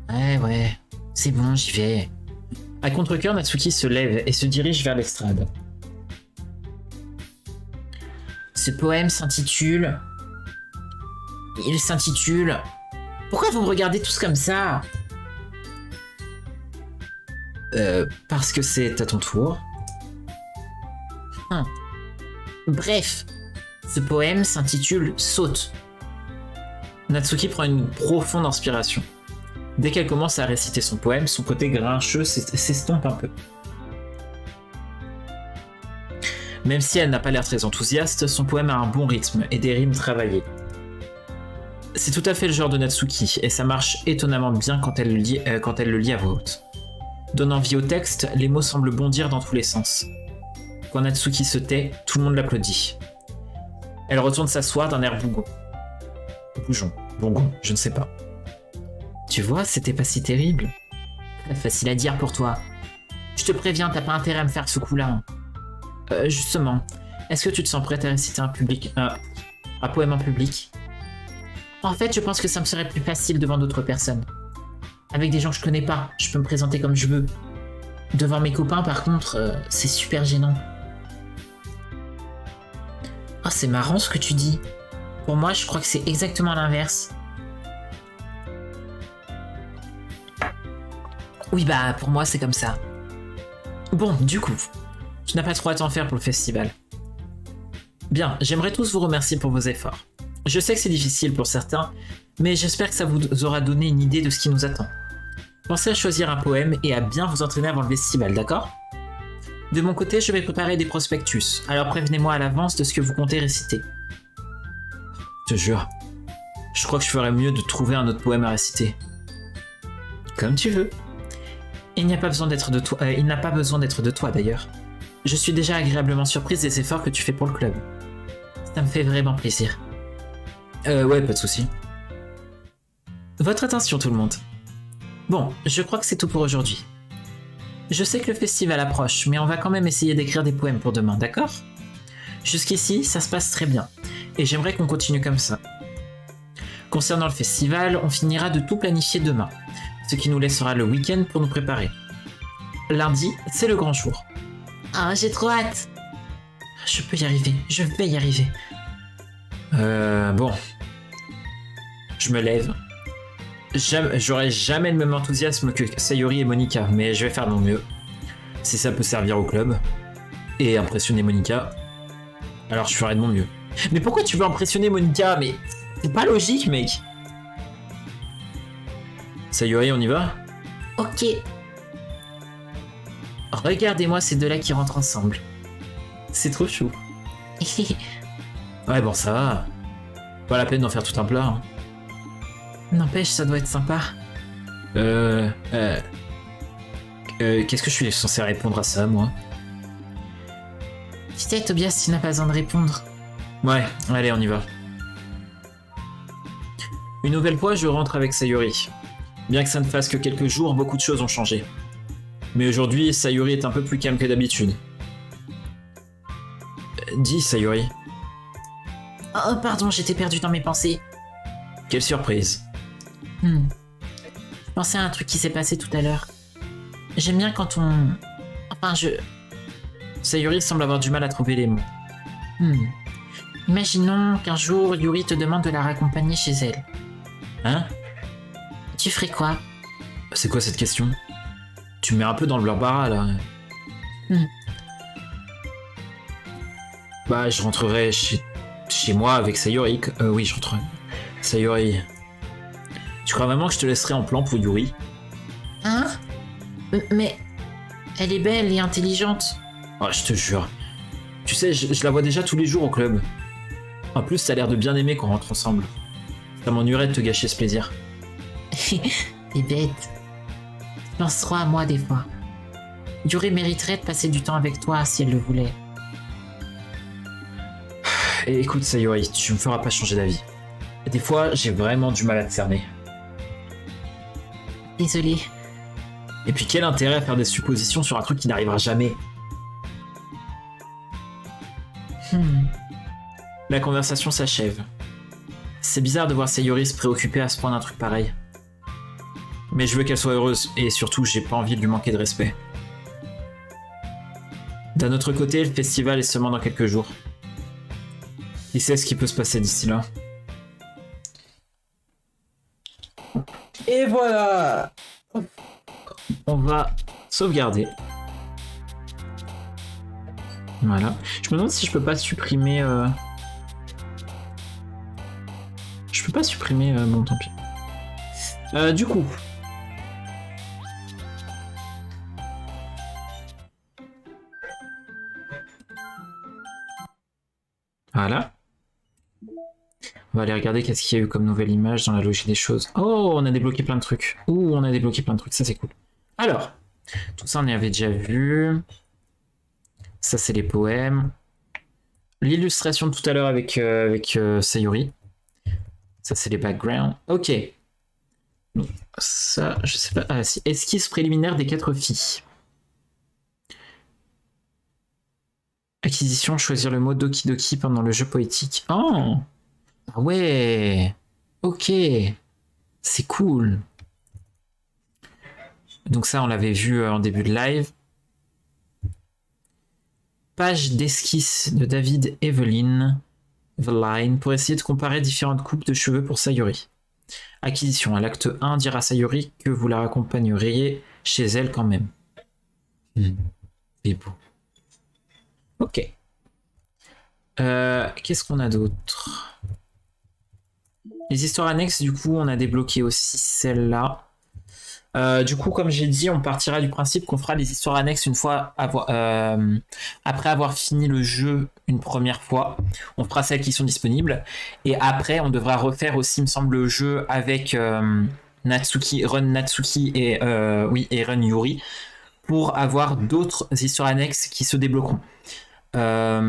Ouais, c'est bon, j'y vais. À contre-cœur, Natsuki se lève et se dirige vers l'estrade. Ce poème s'intitule... Il s'intitule... Pourquoi vous me regardez tous comme ça? Parce que c'est à ton tour. Bref, ce poème s'intitule Saute. Natsuki prend une profonde inspiration. Dès qu'elle commence à réciter son poème, son côté grincheux s'estompe un peu. Même si elle n'a pas l'air très enthousiaste, son poème a un bon rythme et des rimes travaillées. C'est tout à fait le genre de Natsuki, et ça marche étonnamment bien quand elle le lit à voix haute. Donnant vie au texte, les mots semblent bondir dans tous les sens. Quand Natsuki se tait, tout le monde l'applaudit. Elle retourne s'asseoir d'un air bougon, je ne sais pas. Tu vois, c'était pas si terrible. Facile à dire pour toi. Je te préviens, t'as pas intérêt à me faire ce coup-là. Justement, est-ce que tu te sens prête à réciter un poème en public? En fait, je pense que ça me serait plus facile devant d'autres personnes. Avec des gens que je connais pas, je peux me présenter comme je veux. Devant mes copains, par contre, c'est super gênant. Oh, c'est marrant ce que tu dis. Pour moi, je crois que c'est exactement l'inverse. Oui, bah, pour moi, c'est comme ça. Bon, du coup, tu n'as pas trop à t'en faire pour le festival. Bien, j'aimerais tous vous remercier pour vos efforts. Je sais que c'est difficile pour certains, mais j'espère que ça vous aura donné une idée de ce qui nous attend. Pensez à choisir un poème et à bien vous entraîner avant le festival, d'accord? De mon côté, je vais préparer des prospectus, alors prévenez-moi à l'avance de ce que vous comptez réciter. Je te jure, je crois que je ferais mieux de trouver un autre poème à réciter. Comme tu veux. Il n'a pas besoin d'être de toi d'ailleurs. Je suis déjà agréablement surprise des efforts que tu fais pour le club. Ça me fait vraiment plaisir. Ouais, pas de souci. Votre attention tout le monde. Bon, je crois que c'est tout pour aujourd'hui. Je sais que le festival approche, mais on va quand même essayer d'écrire des poèmes pour demain, d'accord? Jusqu'ici, ça se passe très bien, et j'aimerais qu'on continue comme ça. Concernant le festival, on finira de tout planifier demain, ce qui nous laissera le week-end pour nous préparer. Lundi, c'est le grand jour. Ah, j'ai trop hâte. Je peux y arriver, je vais y arriver. Bon. Je me lève. J'aurai jamais le même enthousiasme que Sayori et Monica, mais je vais faire de mon mieux. Si ça peut servir au club et impressionner Monica, alors je ferai de mon mieux. Mais pourquoi tu veux impressionner Monica? Mais c'est pas logique, mec. Sayori, on y va? Ok. Regardez-moi ces deux-là qui rentrent ensemble. C'est trop chou. Ouais, bon, ça va. Pas la peine d'en faire tout un plat. Hein. N'empêche, ça doit être sympa. Qu'est-ce que je suis censé répondre à ça, moi? Tu sais, Tobias, tu n'as pas besoin de répondre. Ouais, allez, on y va. Une nouvelle fois, je rentre avec Sayori. Bien que ça ne fasse que quelques jours, beaucoup de choses ont changé. Mais aujourd'hui, Sayori est un peu plus calme que d'habitude. Dis, Sayori. Oh, pardon, j'étais perdu dans mes pensées. Quelle surprise. Je pensais à un truc qui s'est passé tout à l'heure. J'aime bien quand on... Sayori semble avoir du mal à trouver les mots. Imaginons qu'un jour, Yuri te demande de la raccompagner chez elle. Hein? Tu ferais quoi? C'est quoi cette question? Tu me mets un peu dans le blabara, là. Bah, je rentrerai chez moi avec Sayori. Oui, je rentrerai. Sayori... Tu crois vraiment que je te laisserai en plan pour Yuri? Hein? Mais... Elle est belle et intelligente. Oh, je te jure. Tu sais, je la vois déjà tous les jours au club. En plus, t'as l'air de bien aimer qu'on rentre ensemble. Ça m'ennuierait de te gâcher ce plaisir. T'es bête. Tu penses trop à moi des fois. Yuri mériterait de passer du temps avec toi si elle le voulait. Et écoute, Sayori, tu me feras pas changer d'avis. Des fois, j'ai vraiment du mal à te cerner. Désolé. Et puis quel intérêt à faire des suppositions sur un truc qui n'arrivera jamais? La conversation s'achève. C'est bizarre de voir Sayori se préoccuper à ce point d'un truc pareil. Mais je veux qu'elle soit heureuse, et surtout j'ai pas envie de lui manquer de respect. D'un autre côté, le festival est seulement dans quelques jours. Qui sait ce qui peut se passer d'ici là? Et voilà! On va sauvegarder. Voilà. Je me demande si je peux pas supprimer... Je peux pas supprimer... bon, tant pis. Du coup... Voilà. On va aller regarder qu'est-ce qu'il y a eu comme nouvelle image dans la logique des choses. Oh, on a débloqué plein de trucs. Ouh, on a débloqué plein de trucs, ça c'est cool. Alors, tout ça on y avait déjà vu. Ça c'est les poèmes. L'illustration de tout à l'heure avec Sayori. Ça c'est les backgrounds. Ok. Donc, ça, je sais pas. Ah si, esquisse préliminaire des 4 filles. Acquisition, choisir le mot Doki Doki pendant le jeu poétique. Oh! Ah ouais! Ok! C'est cool! Donc ça, on l'avait vu en début de live. Page d'esquisse de David Eveline pour essayer de comparer différentes coupes de cheveux pour Sayori. Acquisition. À l'acte 1, dire à Sayori que vous la raccompagneriez chez elle quand même. C'est beau. Ok. Qu'est-ce qu'on a d'autre? Les histoires annexes, du coup, on a débloqué aussi celle-là. Du coup, comme j'ai dit, on partira du principe qu'on fera les histoires annexes une fois après avoir fini le jeu une première fois. On fera celles qui sont disponibles. Et après, on devra refaire aussi, il me semble, le jeu avec Run Natsuki et Run Yuri pour avoir d'autres histoires annexes qui se débloqueront. À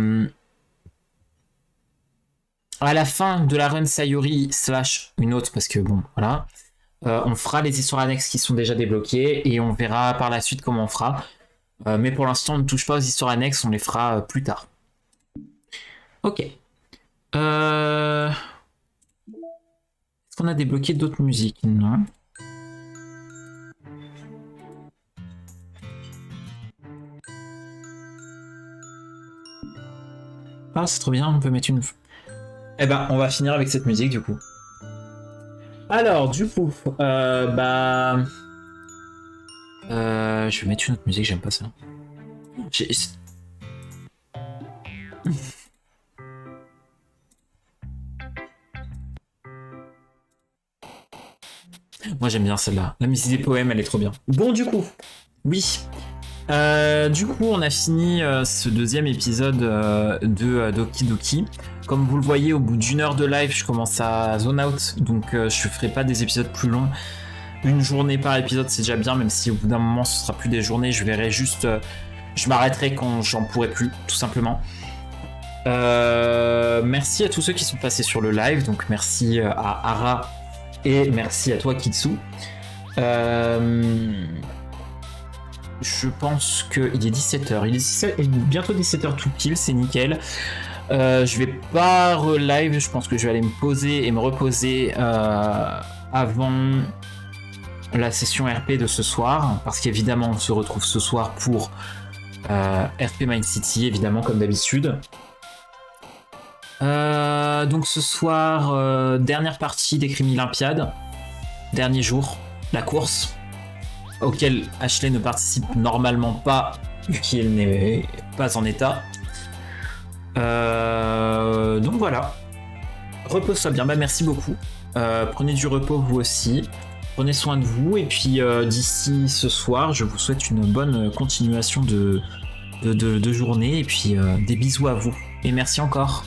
la fin de la run Sayuri / une autre, parce que bon, voilà. On fera les histoires annexes qui sont déjà débloquées et on verra par la suite comment on fera. Mais pour l'instant, on ne touche pas aux histoires annexes, on les fera plus tard. Ok. Est-ce qu'on a débloqué d'autres musiques? Non. Ah, c'est trop bien, on peut mettre une... Eh ben, on va finir avec cette musique du coup. Alors, du coup, je vais mettre une autre musique, j'aime pas ça. Moi j'aime bien celle-là. La musique des poèmes, elle est trop bien. Bon, du coup, oui. Du coup, on a fini ce deuxième épisode de Doki Doki. Comme vous le voyez, au bout d'une heure de live, je commence à zone out, donc je ferai pas des épisodes plus longs. Une journée par épisode, c'est déjà bien, même si au bout d'un moment, ce sera plus des journées. Je verrai juste, je m'arrêterai quand j'en pourrai plus, tout simplement. Merci à tous ceux qui sont passés sur le live, donc merci à Ara et merci à toi Kitsu. Je pense qu'il est 17h. Il est bientôt 17h tout pile, c'est nickel. Je vais pas relive, je pense que je vais aller me poser et me reposer avant la session RP de ce soir, parce qu'évidemment on se retrouve ce soir pour RP Mind City, évidemment comme d'habitude. Donc ce soir, dernière partie des Crimes Olympiades, dernier jour, la course, auquel Ashley ne participe normalement pas, vu qu'il n'est pas en état. Donc voilà. Repose-toi bien, merci beaucoup. Prenez du repos vous aussi. Prenez soin de vous. Et puis d'ici ce soir, je vous souhaite une bonne continuation de journée. Et puis des bisous à vous. Et merci encore.